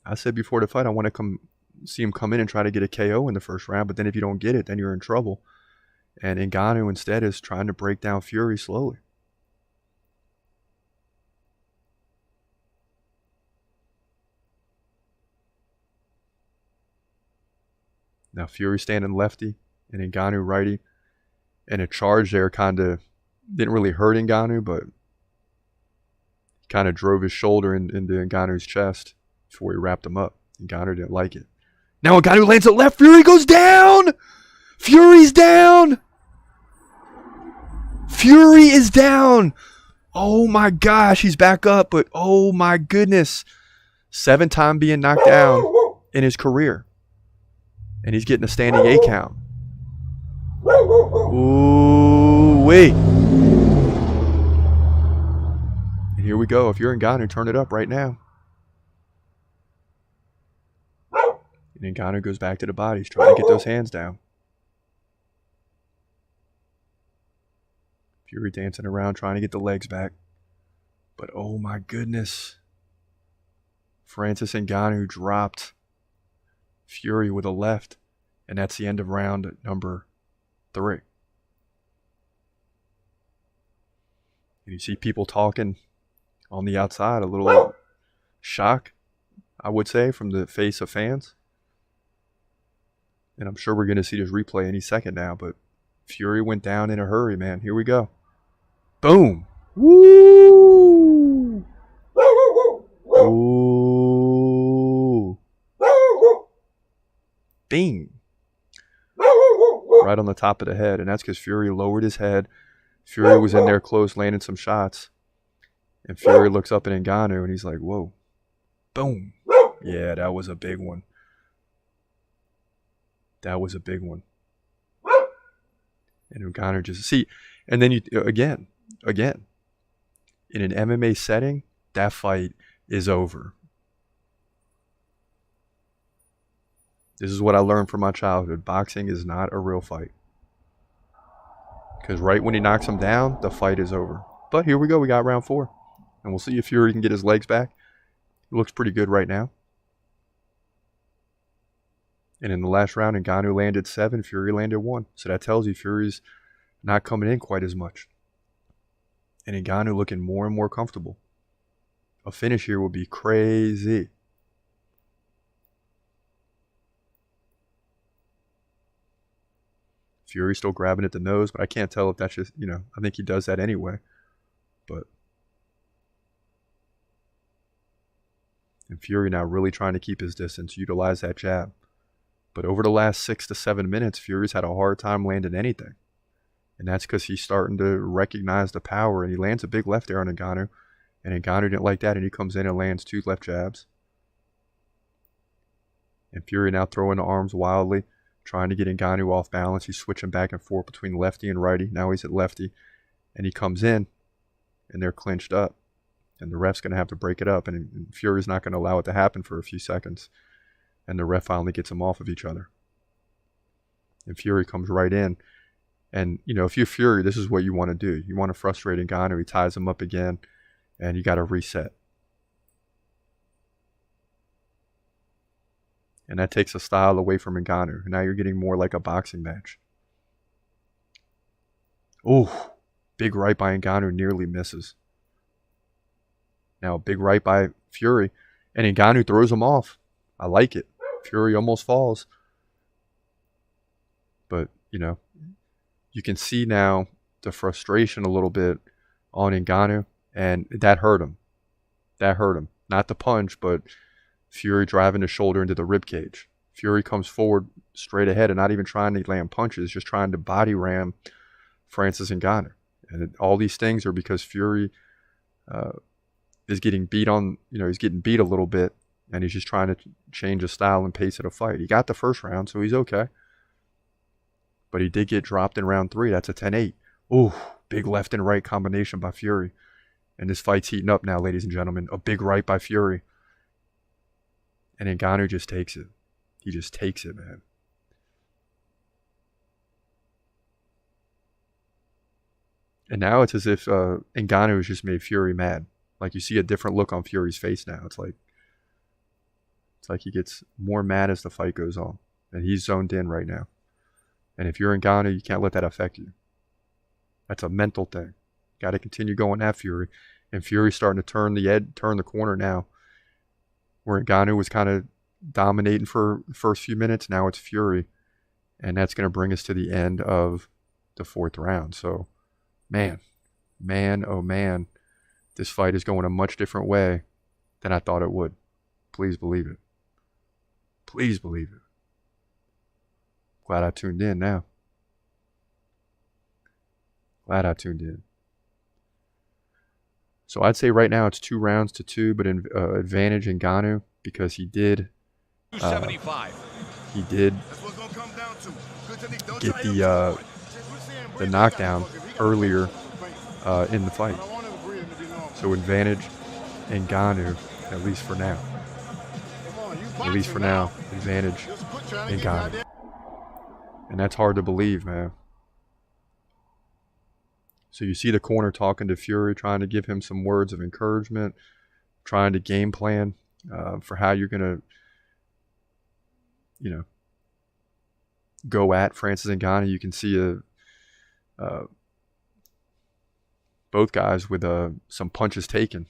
I said before the fight, I want to see him come in and try to get a KO in the first round, but then if you don't get it, then you're in trouble. And Ngannou instead is trying to break down Fury slowly. Now Fury standing lefty and Ngannou righty. And a charge there kind of didn't really hurt Ngannou, but kind of drove his shoulder into Ngannou's chest before he wrapped him up. Ngannou didn't like it. Now Ngannou lands a left. Fury goes down. Fury's down. Fury is down. Oh my gosh, he's back up, but oh my goodness. 7th time being knocked down in his career. And he's getting a standing 8 count. Ooh, wait. And here we go. If you're Ngannou, turn it up right now. And Ngannou goes back to the body. He's trying to get those hands down. Fury dancing around trying to get the legs back. But oh my goodness. Francis Ngannou dropped Fury with a left. And that's the end of round number 3. And you see people talking on the outside, a little shock, I would say, from the face of fans. And I'm sure we're going to see this replay any second now, but Fury went down in a hurry, man. Here we go. Boom. Woo! Ooh. Bing. Right on the top of the head. And that's because Fury lowered his head. Fury was in there close, landing some shots. And Fury looks up at Ngannou and he's like, whoa. Boom. Yeah, that was a big one. That was a big one. And Ngannou just, see, and then you, again, in an MMA setting, that fight is over. This is what I learned from my childhood. Boxing is not a real fight. Because right when he knocks him down, the fight is over. But here we go. We got round 4. And we'll see if Fury can get his legs back. It looks pretty good right now. And in the last round, Ngannou landed 7. Fury landed 1. So that tells you Fury's not coming in quite as much. And Ngannou looking more and more comfortable. A finish here would be crazy. Fury still grabbing at the nose, but I can't tell if that's just, I think he does that anyway. But and Fury now really trying to keep his distance, utilize that jab. But over the last 6 to 7 minutes, Fury's had a hard time landing anything. And that's because he's starting to recognize the power, and he lands a big left there on Ngannou. And Ngannou didn't like that, and he comes in and lands 2 left jabs. And Fury now throwing the arms wildly, trying to get Ngannou off balance. He's switching back and forth between lefty and righty. Now he's at lefty. And he comes in, and they're clinched up. And the ref's going to have to break it up. And Fury's not going to allow it to happen for a few seconds. And the ref finally gets them off of each other. And Fury comes right in. And, if you're Fury, this is what you want to do. You want to frustrate Ngannou. He ties him up again. And you got to reset. And that takes a style away from Ngannou. Now you're getting more like a boxing match. Ooh, big right by Ngannou nearly misses. Now big right by Fury. And Ngannou throws him off. I like it. Fury almost falls. But, you can see now the frustration a little bit on Ngannou. And that hurt him. That hurt him. Not the punch, but Fury driving the shoulder into the rib cage. Fury comes forward straight ahead and not even trying to land punches, just trying to body ram Francis Ngannou. And all these things are because Fury is getting beat on, he's getting beat a little bit, and he's just trying to change the style and pace of the fight. He got the first round, so he's okay. But he did get dropped in round 3. That's a 10-8. Ooh, big left and right combination by Fury. And this fight's heating up now, ladies and gentlemen. A big right by Fury. And Ngannou just takes it. He just takes it, man. And now it's as if Ngannou has just made Fury mad. Like you see a different look on Fury's face now. It's like he gets more mad as the fight goes on. And he's zoned in right now. And if you're Ngannou, you can't let that affect you. That's a mental thing. Got to continue going at Fury. And Fury's starting to turn the corner now. Where Ngannou was kind of dominating for the first few minutes, now it's Fury. And that's going to bring us to the end of the 4th round. So, man, oh man, this fight is going a much different way than I thought it would. Please believe it. Please believe it. Glad I tuned in now. Glad I tuned in. So I'd say right now it's 2 rounds to 2, but advantage Ngannou because he did get the knockdown earlier in the fight. So advantage Ngannou, at least for now. At least for now, advantage Ngannou. And that's hard to believe, man. So you see the corner talking to Fury, trying to give him some words of encouragement, trying to game plan for how you're going to, go at Francis Ngannou. You can see both guys with some punches taken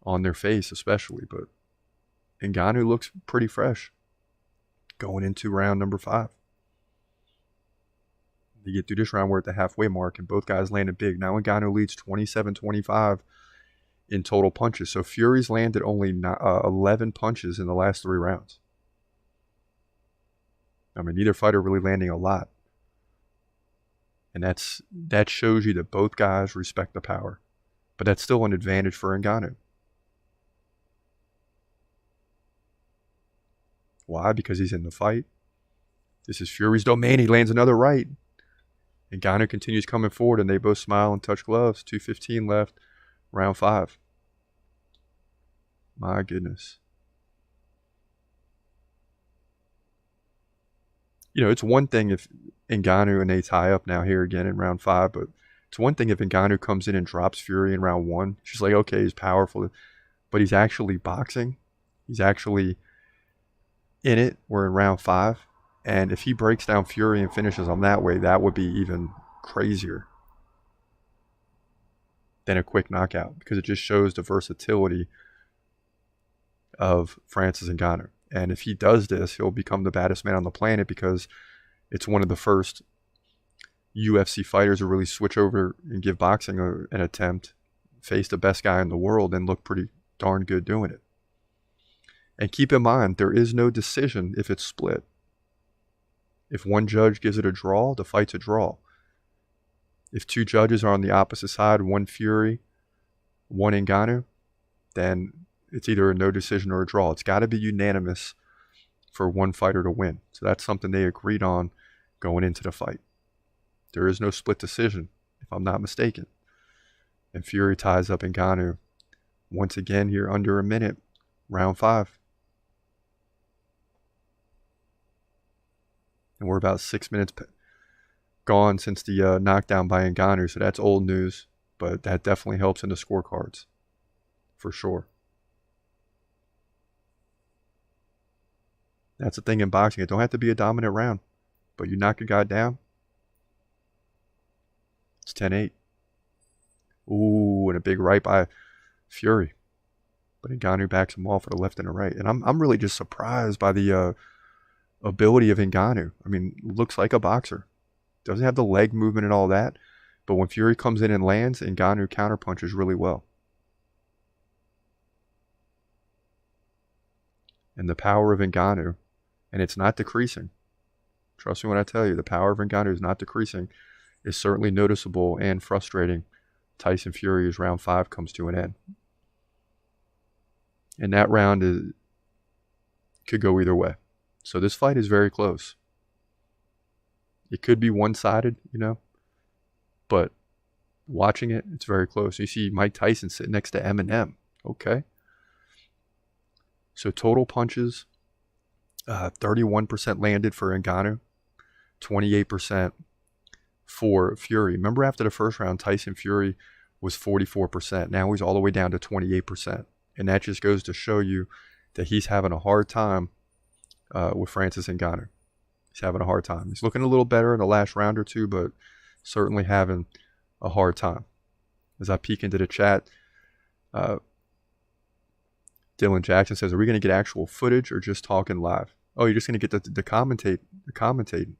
on their face, especially. But Ngannou looks pretty fresh going into round number 5. You get through this round, we're at the halfway mark, and both guys landed big. Now Ngannou leads 27-25 in total punches. So Fury's landed only 11 punches in the last 3 rounds. I mean, neither fighter really landing a lot. And that shows you that both guys respect the power. But that's still an advantage for Ngannou. Why? Because he's in the fight. This is Fury's domain. He lands another right. Ngannou continues coming forward, and they both smile and touch gloves. 2:15 left, round 5. My goodness. It's one thing if Ngannou and they tie up now here again in round 5, but it's one thing if Ngannou comes in and drops Fury in round 1. It's just like, okay, he's powerful, but he's actually boxing. He's actually in it. We're in round 5. And if he breaks down Fury and finishes him that way, that would be even crazier than a quick knockout, because it just shows the versatility of Francis Ngannou. And if he does this, he'll become the baddest man on the planet, because it's one of the first UFC fighters to really switch over and give boxing an attempt, face the best guy in the world, and look pretty darn good doing it. And keep in mind, there is no decision if it's split. If one judge gives it a draw, the fight's a draw. If 2 judges are on the opposite side, one Fury, one Ngannou, then it's either a no decision or a draw. It's got to be unanimous for one fighter to win. So that's something they agreed on going into the fight. There is no split decision, if I'm not mistaken. And Fury ties up Ngannou once again here under a minute, round 5. And we're about 6 minutes gone since the knockdown by Ngannou. So that's old news, but that definitely helps in the scorecards, for sure. That's the thing in boxing. It don't have to be a dominant round, but you knock a guy down, it's 10-8. Ooh, and a big right by Fury. But Ngannou backs him off with a left and a right. And I'm really just surprised by the ability of Ngannou. I mean, looks like a boxer. Doesn't have the leg movement and all that. But when Fury comes in and lands, Ngannou counterpunches really well. And the power of Ngannou, and it's not decreasing. Trust me when I tell you, the power of Ngannou is not decreasing. Is certainly noticeable and frustrating. Tyson Fury as round 5 comes to an end. And that round could go either way. So this fight is very close. It could be one-sided, but watching it, it's very close. You see Mike Tyson sitting next to Eminem. Okay. So total punches, 31% landed for Ngannou, 28% for Fury. Remember after the first round, Tyson Fury was 44%. Now he's all the way down to 28%. And that just goes to show you that he's having a hard time with Francis Ngannou. He's having a hard time. He's looking a little better in the last round or two, but certainly having a hard time. As I peek into the chat, Dylan Jackson says, are we going to get actual footage or just talking live? Oh, you're just going to get the commentating.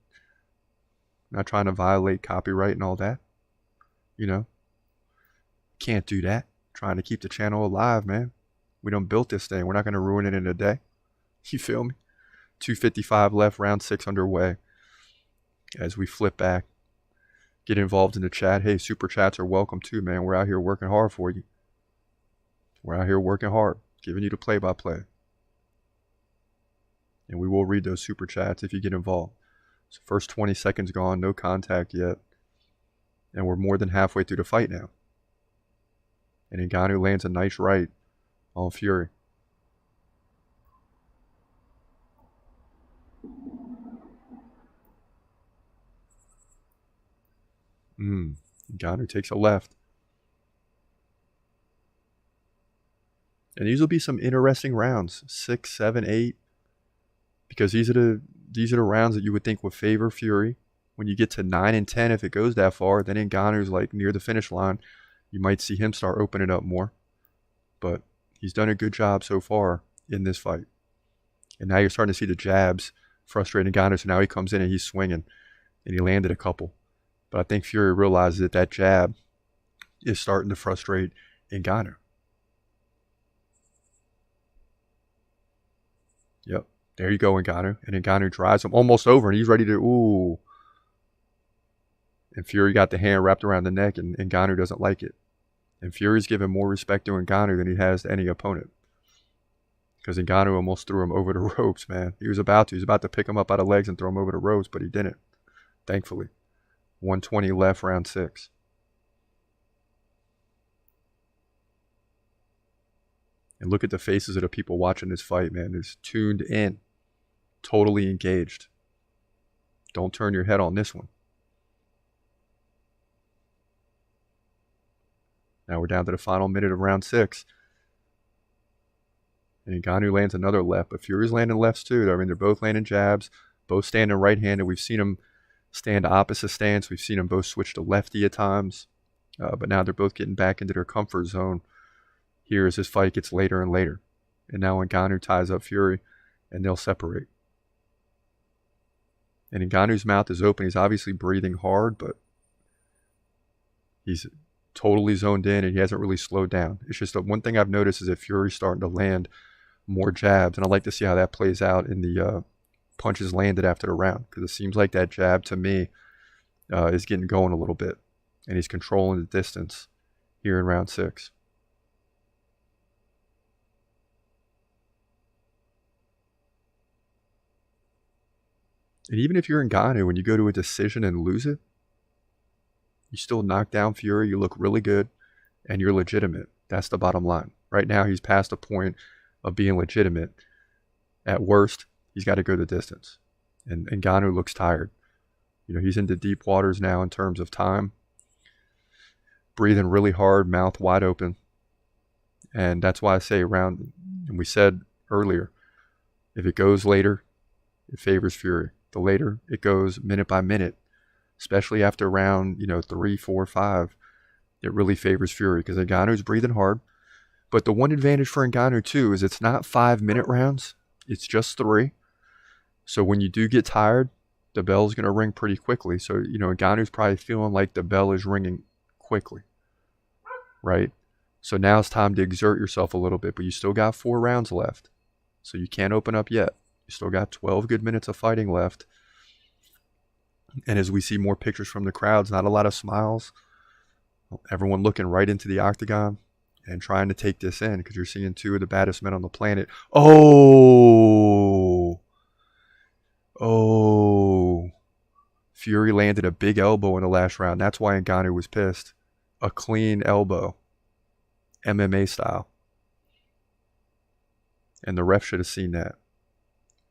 Not trying to violate copyright and all that. You know? Can't do that. Trying to keep the channel alive, man. We done built this thing. We're not going to ruin it in a day. You feel me? 2:55 left, round 6 underway. As we flip back, get involved in the chat. Hey, super chats are welcome too, man. We're out here working hard for you. We're out here working hard, giving you the play-by-play. And we will read those super chats if you get involved. So first 20 seconds gone, no contact yet. And we're more than halfway through the fight now. And Ngannou lands a nice right on Fury. Ngannou takes a left. And these will be some interesting rounds. 6, 7, 8. Because these are the rounds that you would think would favor Fury. When you get to 9 and 10, if it goes that far, then Ngannou's like near the finish line. You might see him start opening up more. But he's done a good job so far in this fight. And now you're starting to see the jabs frustrating Ngannou. So now he comes in and he's swinging. And he landed a couple. But I think Fury realizes that that jab is starting to frustrate Ngannou. Yep. There you go, Ngannou. And Ngannou drives him almost over, and he's ready to, ooh. And Fury got the hand wrapped around the neck, and Ngannou doesn't like it. And Fury's given more respect to Ngannou than he has to any opponent. Because Ngannou almost threw him over the ropes, man. He was about to pick him up out of legs and throw him over the ropes, but he didn't. Thankfully. 120 left, round 6. And look at the faces of the people watching this fight, man. They're tuned in. Totally engaged. Don't turn your head on this one. Now we're down to the final minute of round 6. And Ngannou lands another left. But Fury's landing lefts too. I mean, they're both landing jabs. Both standing right-handed. We've seen them stand opposite stance. We've seen them both switch to lefty at times. But now they're both getting back into their comfort zone here as this fight gets later and later. And now Ngannou ties up Fury, and they'll separate. And Ngannou's mouth is open. He's obviously breathing hard, but he's totally zoned in, and he hasn't really slowed down. It's just that one thing I've noticed is that Fury's starting to land more jabs, and I'd like to see how that plays out in the punches landed after the round, because it seems like that jab, to me, is getting going a little bit, and he's controlling the distance here in round 6. And even if you're Ngannou and you go to a decision and lose it, you still knock down Fury, you look really good, and you're legitimate. That's the bottom line. Right now, he's past the point of being legitimate. At worst, he's got to go the distance. And Ngannou looks tired. You know, he's into deep waters now in terms of time. Breathing really hard, mouth wide open. And that's why I say around, and we said earlier, if it goes later, it favors Fury. The later it goes minute by minute, especially after round, 3, 4, 5, it really favors Fury because Ngannou's breathing hard. But the one advantage for Ngannou too is it's not 5-minute rounds. It's just 3. So when you do get tired, the bell's going to ring pretty quickly. So, Ngannou's probably feeling like the bell is ringing quickly, right? So now it's time to exert yourself a little bit, but you still got 4 rounds left. So you can't open up yet. You still got 12 good minutes of fighting left. And as we see more pictures from the crowds, not a lot of smiles. Everyone looking right into the octagon and trying to take this in because you're seeing 2 of the baddest men on the planet. Oh! Fury landed a big elbow in the last round. That's why Ngannou was pissed. A clean elbow. MMA style. And the ref should have seen that.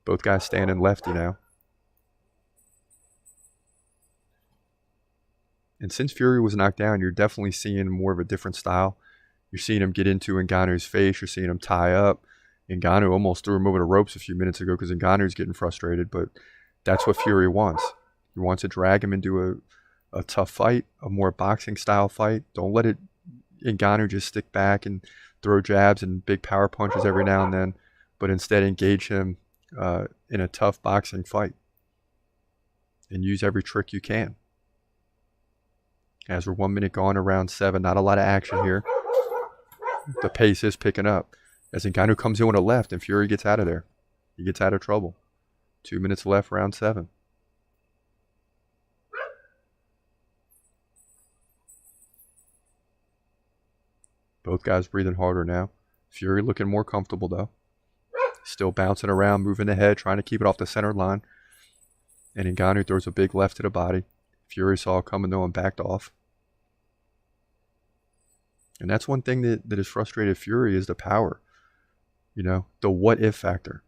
Both guys standing lefty now. And since Fury was knocked down, you're definitely seeing more of a different style. You're seeing him get into Ngannou's face. You're seeing him tie up. Ngannou almost threw him over the ropes a few minutes ago because Ngannou's getting frustrated. But That's what Fury wants. He wants to drag him into a tough fight, a more boxing style fight. Don't let Ngannou just stick back and throw jabs and big power punches every now and then, but instead engage him in a tough boxing fight and use every trick you can. As we're 1 minute gone around 7, not a lot of action here. The pace is picking up as Ngannou comes in with a left and Fury gets out of there. He gets out of trouble. 2 minutes left, round 7. Both guys breathing harder now. Fury looking more comfortable though. Still bouncing around, moving the head, trying to keep it off the center line. And Ngannou throws a big left to the body. Fury saw it coming though and backed off. And that's one thing that has frustrated Fury is the power. You know, the what if factor.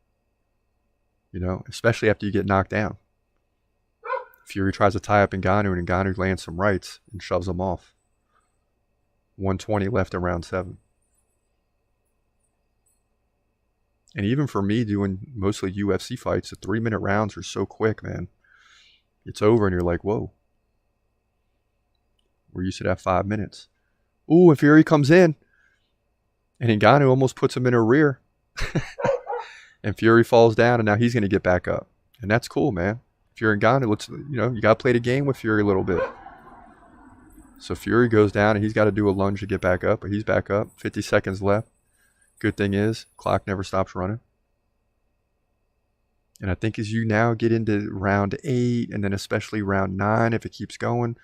You know, especially after you get knocked down. Fury tries to tie up Ngannou and Ngannou lands some rights and shoves him off. 120 left in round 7. And even for me doing mostly UFC fights, the 3-minute rounds are so quick, man. It's over and you're like, whoa. We're used to that 5 minutes. Ooh, and Fury comes in. And Ngannou almost puts him in her rear. And Fury falls down and now he's going to get back up. And that's cool, man. If you're Ngannou, you got to play the game with Fury a little bit. So Fury goes down and he's got to do a lunge to get back up. But he's back up. 50 seconds left. Good thing is, clock never stops running. And I think as you now get into round 8 and then especially round 9, if it keeps going,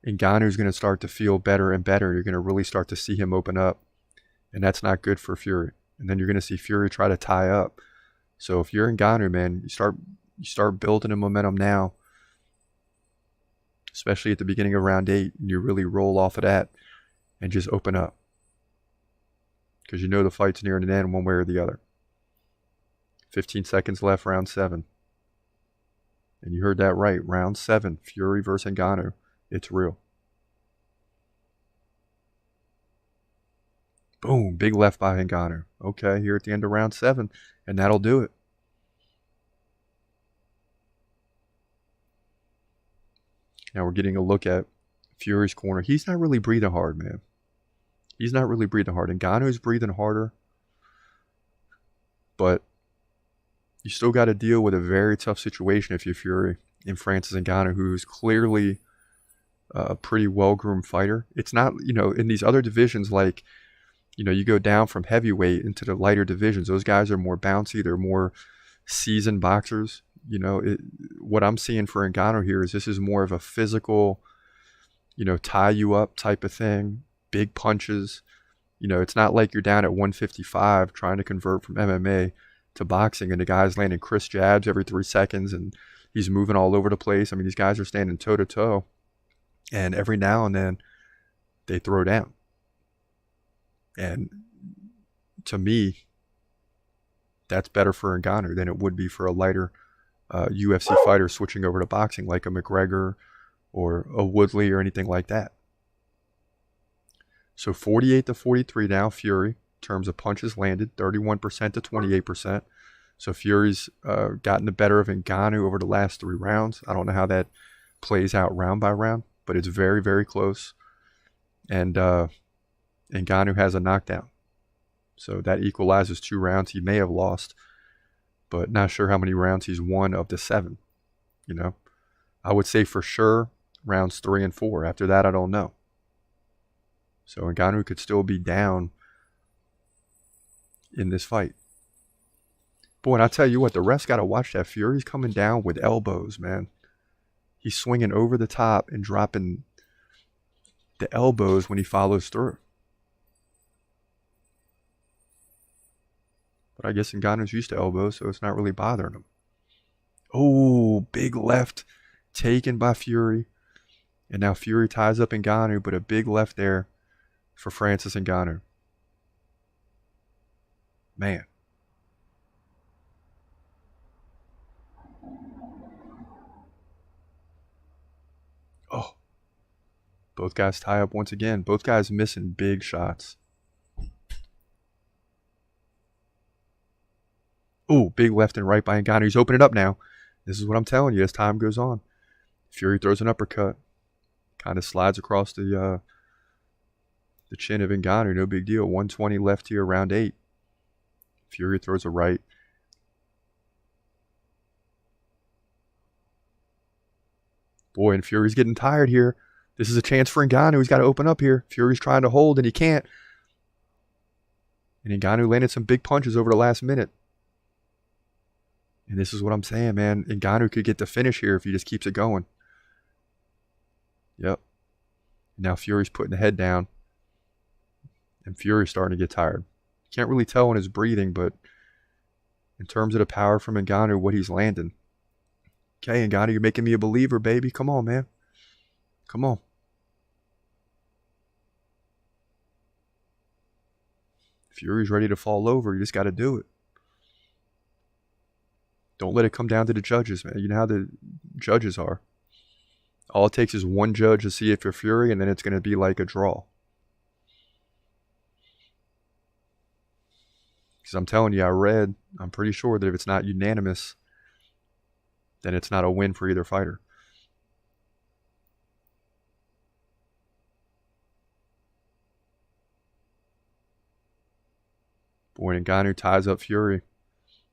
Ngannou's going to start to feel better and better. You're going to really start to see him open up. And that's not good for Fury. And then you're going to see Fury try to tie up. So if you're Ngannou, man, you start building a momentum now. Especially at the beginning of round 8. And you really roll off of that and just open up. Because you know the fight's nearing an end one way or the other. 15 seconds left, round 7. And you heard that right. Round 7, Fury versus Ngannou. It's real. Boom, big left by Ngannou. Okay, here at the end of round 7. And that'll do it. Now we're getting a look at Fury's corner. He's not really breathing hard, man. He's not really breathing hard. Ngannou's breathing harder. But you still got to deal with a very tough situation if you're Fury in Francis Ngannou, who's clearly a pretty well-groomed fighter. It's not, in these other divisions, like, you go down from heavyweight into the lighter divisions. Those guys are more bouncy. They're more seasoned boxers. What I'm seeing for Ngannou here is this is more of a physical, tie you up type of thing. Big punches. It's not like you're down at 155 trying to convert from MMA to boxing and the guy's landing crisp jabs every 3 seconds and he's moving all over the place. I mean, these guys are standing toe to toe and every now and then they throw down. And to me, that's better for Ngannou than it would be for a lighter UFC fighter switching over to boxing like a McGregor or a Woodley or anything like that. So 48-43 now, Fury, in terms of punches landed, 31% to 28%. So Fury's gotten the better of Ngannou over the last 3 rounds. I don't know how that plays out round by round, but it's very, very close. And Ngannou has a knockdown. So that equalizes 2 rounds he may have lost, but not sure how many rounds he's won of the 7. I would say for sure rounds 3 and 4. After that, I don't know. So Ngannou could still be down in this fight. Boy, and I tell you what, the refs got to watch that. Fury's coming down with elbows, man. He's swinging over the top and dropping the elbows when he follows through. But I guess Ngannou's used to elbows, so it's not really bothering him. Oh, big left taken by Fury. And now Fury ties up Ngannou, but a big left there for Francis Ngannou. Man. Oh. Both guys tie up once again. Both guys missing big shots. Oh, big left and right by Ngannou. He's opening up now. This is what I'm telling you as time goes on. Fury throws an uppercut, kind of slides across the chin of Ngannou, no big deal. 120 left here, round 8. Fury throws a right. Boy, and Fury's getting tired here. This is a chance for Ngannou. He's got to open up here. Fury's trying to hold, and he can't. And Ngannou landed some big punches over the last minute. And this is what I'm saying, man. Ngannou could get the finish here if he just keeps it going. Yep. Now Fury's putting the head down. And Fury's starting to get tired. Can't really tell in his breathing, but in terms of the power from Ngannou, what he's landing. Okay, Ngannou, you're making me a believer, baby. Come on, man. Come on. Fury's ready to fall over. You just got to do it. Don't let it come down to the judges, man. You know how the judges are. All it takes is one judge to see if you're Fury, and then it's going to be like a draw. Because I'm telling you, I'm pretty sure that if it's not unanimous, then it's not a win for either fighter. Boy, Ngannou ties up Fury,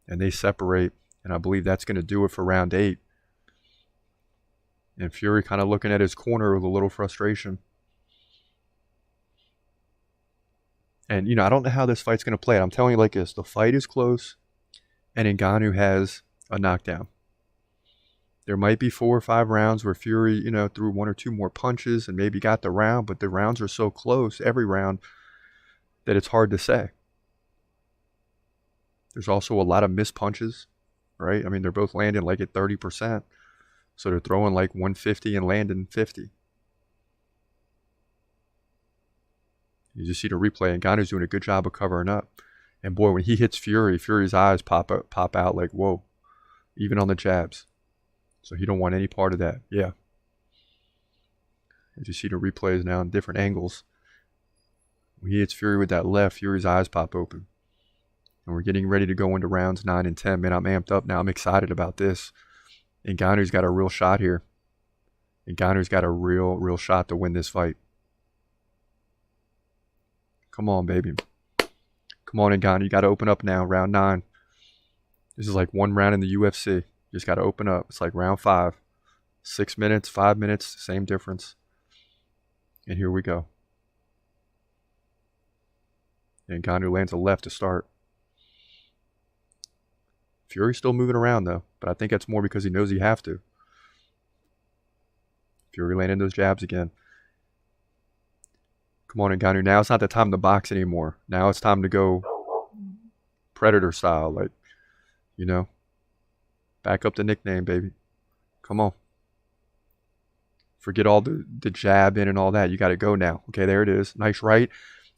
and they separate. And I believe that's going to do it for round 8. And Fury kind of looking at his corner with a little frustration. And, I don't know how this fight's going to play. I'm telling you like this. The fight is close, and Ngannou has a knockdown. There might be 4 or 5 rounds where Fury, threw 1 or 2 more punches and maybe got the round, but the rounds are so close, every round, that it's hard to say. There's also a lot of missed punches, right? I mean, they're both landing like at 30%. So they're throwing like 150 and landing 50. You just see the replay, and Ngannou's doing a good job of covering up. And boy, when he hits Fury, Fury's eyes pop out like, whoa, even on the jabs. So he don't want any part of that. Yeah. As you see the replays now in different angles. When he hits Fury with that left, Fury's eyes pop open. And we're getting ready to go into rounds 9 and 10. Man, I'm amped up now. I'm excited about this. Ngannou's got a real shot here. Ngannou's got a real shot to win this fight. Come on, baby. Come on, Ngannou. You got to open up now. Round 9. This is like one round in the UFC. You just got to open up. It's like round 5. 6 minutes, 5 minutes, same difference. And here we go. And Ngannou lands a left to start. Fury's still moving around, though. But I think that's more because he knows he have to. Fury landing those jabs again. Come on, Ngannou. Now it's not the time to box anymore. Now it's time to go Predator style. Like, back up the nickname, baby. Come on. Forget all the jab in and all that. You got to go now. Okay, there it is. Nice right.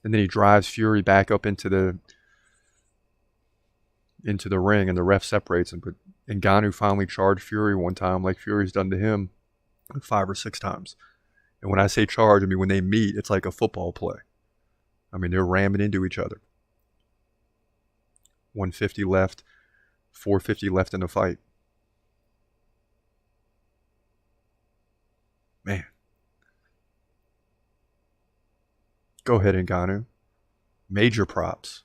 And then he drives Fury back up into the ring, and the ref separates him. But Ngannou finally charged Fury one time like Fury's done to him 5 or 6 times. And when I say charge, I mean when they meet, it's like a football play. I mean, they're ramming into each other. 150 left, 450 left in the fight. Man. Go ahead, Ngannou. Major props.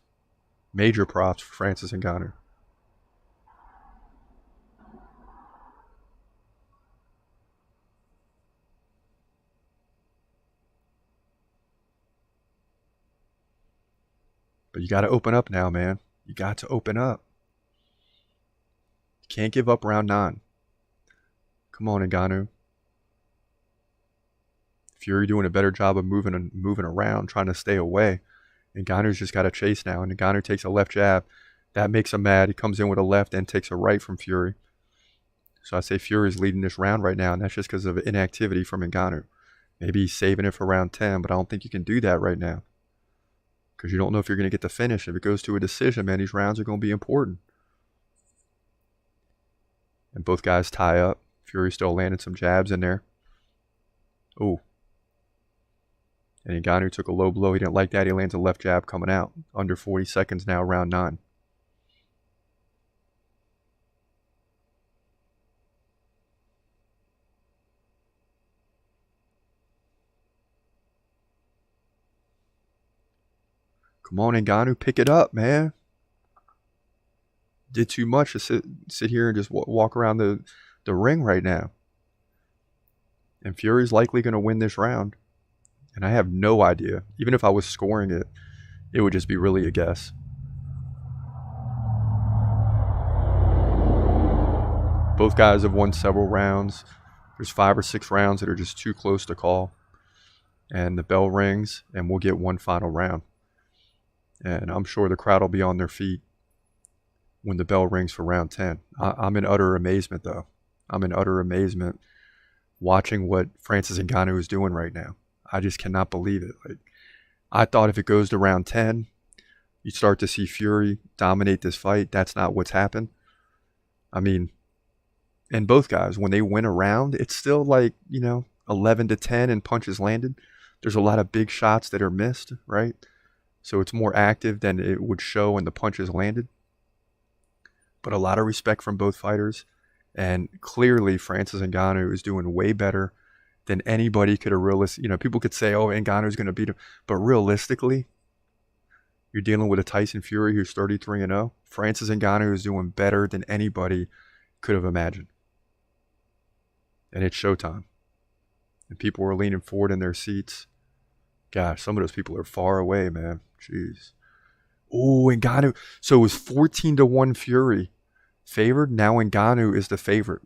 Major props for Francis Ngannou. But you got to open up now, man. You got to open up. You can't give up round 9. Come on, Ngannou. Fury doing a better job of moving around, trying to stay away. Ngannou's just got to chase now. And Ngannou takes a left jab. That makes him mad. He comes in with a left and takes a right from Fury. So I say Fury's leading this round right now, and that's just because of inactivity from Ngannou. Maybe he's saving it for round 10, but I don't think you can do that right now. Because you don't know if you're going to get the finish. If it goes to a decision, man, these rounds are going to be important. And both guys tie up. Fury still landed some jabs in there. Ooh. And Ngannou took a low blow. He didn't like that. He lands a left jab coming out. Under 40 seconds now, round 9. Come on, Ngannou, pick it up, man. Did too much to sit here and just walk around the ring right now. And Fury's likely going to win this round. And I have no idea. Even if I was scoring it, it would just be really a guess. Both guys have won several rounds. There's 5 or 6 rounds that are just too close to call. And the bell rings, and we'll get one final round. And I'm sure the crowd will be on their feet when the bell rings for round 10. I'm in utter amazement, though. I'm in utter amazement watching what Francis Ngannou is doing right now. I just cannot believe it. Like, I thought if it goes to round 10, you start to see Fury dominate this fight. That's not what's happened. I mean, and both guys, when they win a round, it's still like, 11-10 in punches landed. There's a lot of big shots that are missed, right? So it's more active than it would show when the punches landed. But a lot of respect from both fighters. And clearly, Francis Ngannou is doing way better than anybody could have realistically. People could say, oh, Ngannou's going to beat him. But realistically, you're dealing with a Tyson Fury who's 33-0. Francis Ngannou is doing better than anybody could have imagined. And it's showtime. And people were leaning forward in their seats. Gosh, some of those people are far away, man. Jeez. Oh, Ngannou. So it was 14-1 Fury favored. Now Ngannou is the favorite.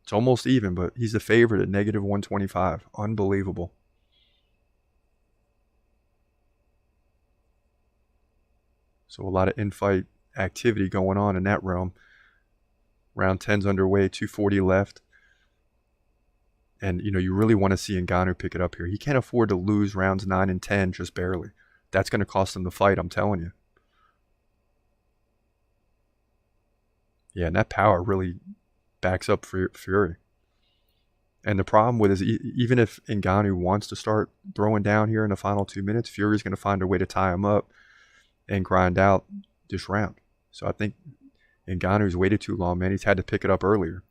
It's almost even, but he's the favorite at -125. Unbelievable. So a lot of in-fight activity going on in that realm. Round 10's underway, 240 left. And, you really want to see Ngannou pick it up here. He can't afford to lose rounds 9 and 10 just barely. That's going to cost him the fight, I'm telling you. Yeah, and that power really backs up Fury. And the problem with it is even if Ngannou wants to start throwing down here in the final 2 minutes, Fury's going to find a way to tie him up and grind out this round. So I think Ngannou's waited too long, man. He's had to pick it up earlier.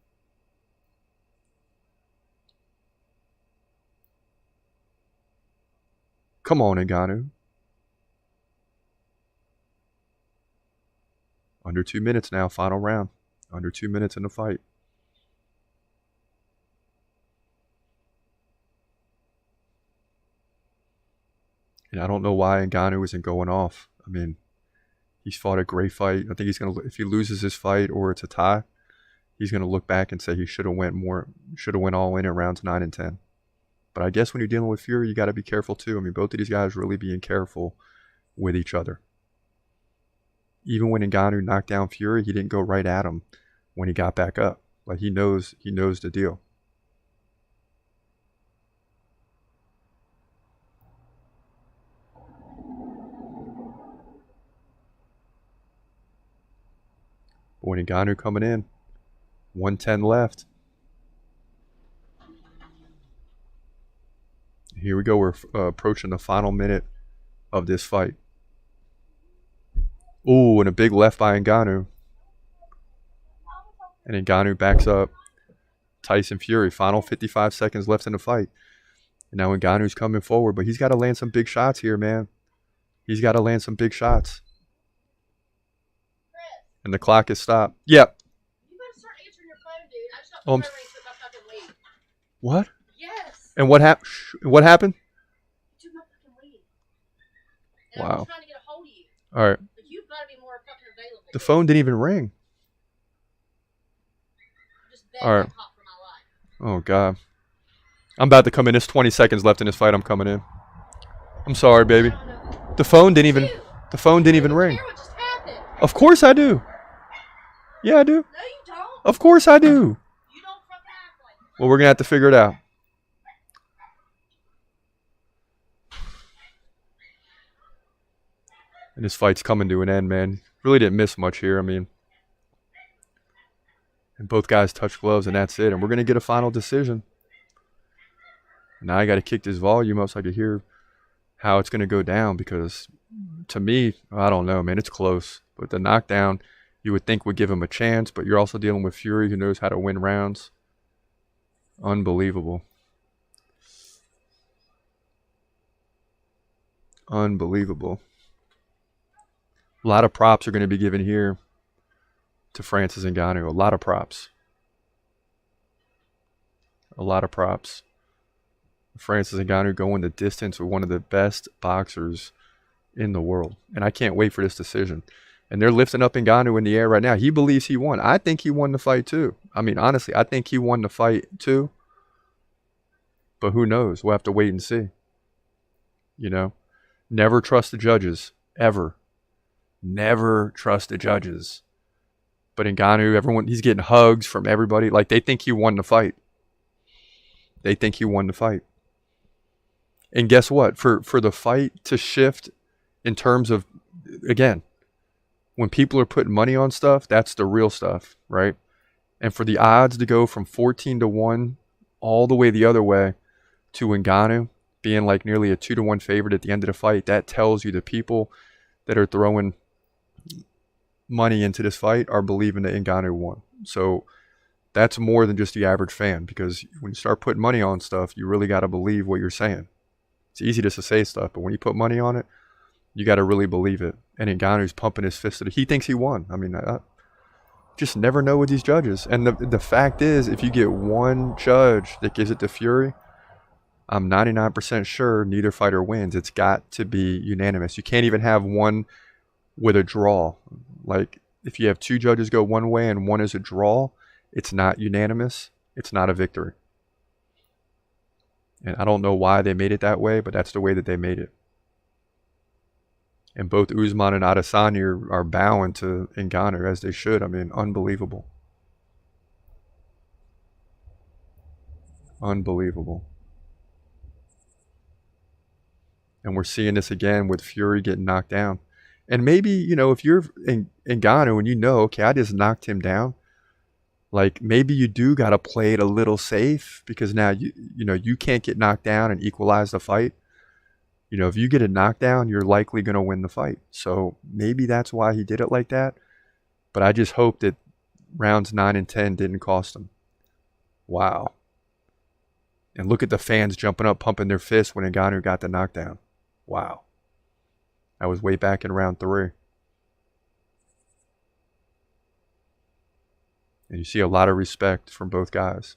Come on, Ngannou. Under 2 minutes now, final round. Under 2 minutes in the fight. And I don't know why Ngannou isn't going off. I mean, he's fought a great fight. I think he's going to, if he loses this fight or it's a tie, he's going to look back and say he should have went all in at rounds 9 and 10. But I guess when you're dealing with Fury, you got to be careful too. I mean, both of these guys really being careful with each other. Even when Ngannou knocked down Fury, he didn't go right at him when he got back up. Like he knows the deal. Boy, Ngannou coming in. 110 left. Here we go. We're approaching the final minute of this fight. Ooh, and a big left by Ngannou. And Ngannou backs up Tyson Fury. Final 55 seconds left in the fight. And now Ngannou's coming forward, but he's got to land some big shots here, man. He's got to land some big shots. And the clock is stopped. Yep. You better start answering your phone, dude. I just got Oh, prayer rings with my fucking weed. What? Yes. And what happened? What happened? You took my fucking weed. And Wow. I'm trying to get a hold of you. All right. But you've got to be more fucking available. The phone didn't even ring. I'm just begging All right. to talk for my life. Oh, God. I'm about to come in. There's 20 seconds left in this fight. I'm coming in. I'm sorry, baby. I don't know. The phone didn't even You don't ring. care what just happened. Of course I do. Yeah, I do. No, you don't. Of course I do. You don't fucking act like it. Well, we're going to have to figure it out. And this fight's coming to an end, man. Really didn't miss much here. I mean, and both guys touch gloves, and that's it. And we're going to get a final decision. Now I got to kick this volume up so I can hear how it's going to go down, because to me, I don't know, man. It's close. But the knockdown, you would think would give him a chance, but you're also dealing with Fury, who knows how to win rounds. Unbelievable. Unbelievable. A lot of props are going to be given here to Francis Ngannou. A lot of props. A lot of props. Francis Ngannou going the distance with one of the best boxers in the world. And I can't wait for this decision. And they're lifting up Ngannou in the air right now. He believes he won. I think he won the fight too. I mean, honestly, I think he won the fight too. But who knows? We'll have to wait and see. You know? Never trust the judges. Ever. Never trust the judges. But Ngannou, everyone, he's getting hugs from everybody. Like, they think he won the fight. They think he won the fight. And guess what? For the fight to shift in terms of, again, when people are putting money on stuff, that's the real stuff, right? And for the odds to go from 14-1 all the way the other way to Ngannou being like nearly a 2-1 favorite at the end of the fight, that tells you the people that are throwing money into this fight are believing that Ngannou won. So that's more than just the average fan, because when you start putting money on stuff, you really got to believe what you're saying. It's easy just to say stuff, but when you put money on it, you got to really believe it. And Ngannou's pumping his fist at it. He thinks he won. I mean, I just never know with these judges. And the fact is, if you get one judge that gives it to Fury, I'm 99% sure neither fighter wins. It's got to be unanimous. You can't even have one with a draw. Like, if you have two judges go one way and one is a draw, it's not unanimous. It's not a victory. And I don't know why they made it that way, but that's the way that they made it. And both Usman and Adesanya are bowing to Ngannou, as they should. I mean, unbelievable. Unbelievable. And we're seeing this again with Fury getting knocked down. And maybe, you know, if you're Ngannou and you know, okay, I just knocked him down, like, maybe you do got to play it a little safe, because now, you know, you can't get knocked down and equalize the fight. You know, if you get a knockdown, you're likely going to win the fight. So maybe that's why he did it like that. But I just hope that rounds 9 and 10 didn't cost him. Wow. And look at the fans jumping up, pumping their fists when Ngannou got the knockdown. Wow. That was way back in round 3. And you see a lot of respect from both guys.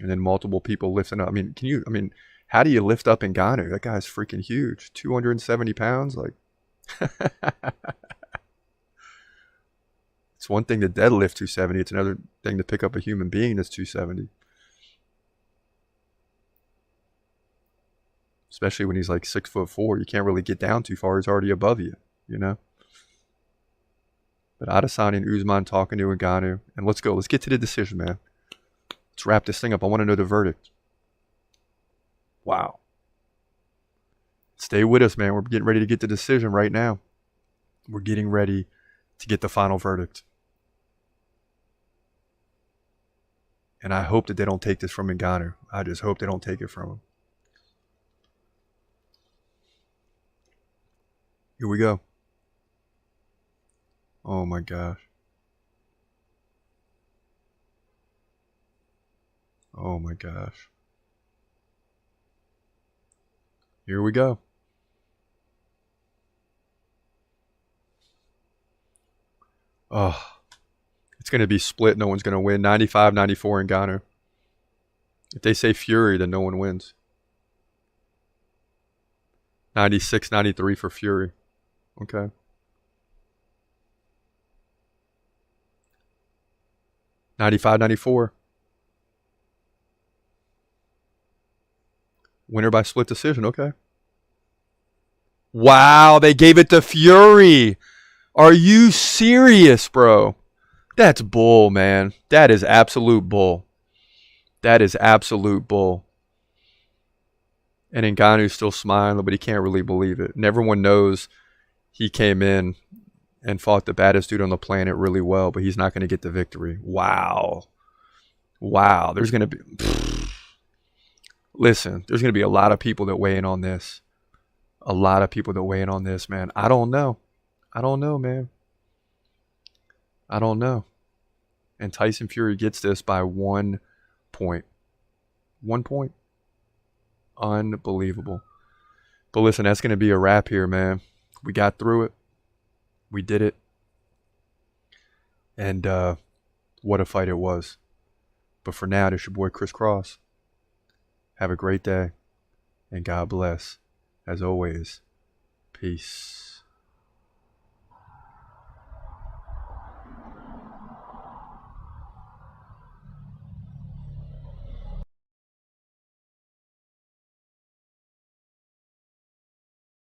And then multiple people lifting up. I mean, how do you lift up Ngannou? That guy's freaking huge. 270 pounds. Like, it's one thing to deadlift 270. It's another thing to pick up a human being that's 270. Especially when he's like 6'4". You can't really get down too far. He's already above you, you know? But Adesanya and Usman talking to Ngannou. And let's go. Let's get to the decision, man. Let's wrap this thing up. I want to know the verdict. Wow. Stay with us, man. We're getting ready to get the decision right now. We're getting ready to get the final verdict. And I hope that they don't take this from Ngannou. I just hope they don't take it from him. Here we go. Oh my gosh. Oh my gosh. Here we go. Oh, it's going to be split. No one's going to win. 95-94 Ngannou. If they say Fury, then no one wins. 96-93 for Fury. Okay. 95-94. Winner by split decision. Okay. Wow, they gave it to Fury. Are you serious, bro? That's bull, man. That is absolute bull. That is absolute bull. And Ngannou's still smiling, but he can't really believe it. And everyone knows he came in and fought the baddest dude on the planet really well, but he's not going to get the victory. Wow. Wow. There's going to be... Listen, there's going to be a lot of people that weigh in on this. A lot of people that weigh in on this, man. I don't know. I don't know, man. I don't know. And Tyson Fury gets this by 1 point. 1 point. Unbelievable. But listen, that's going to be a wrap here, man. We got through it. We did it. And what a fight it was. But for now, this your boy Chris Cross. Have a great day. And God bless. As always, peace.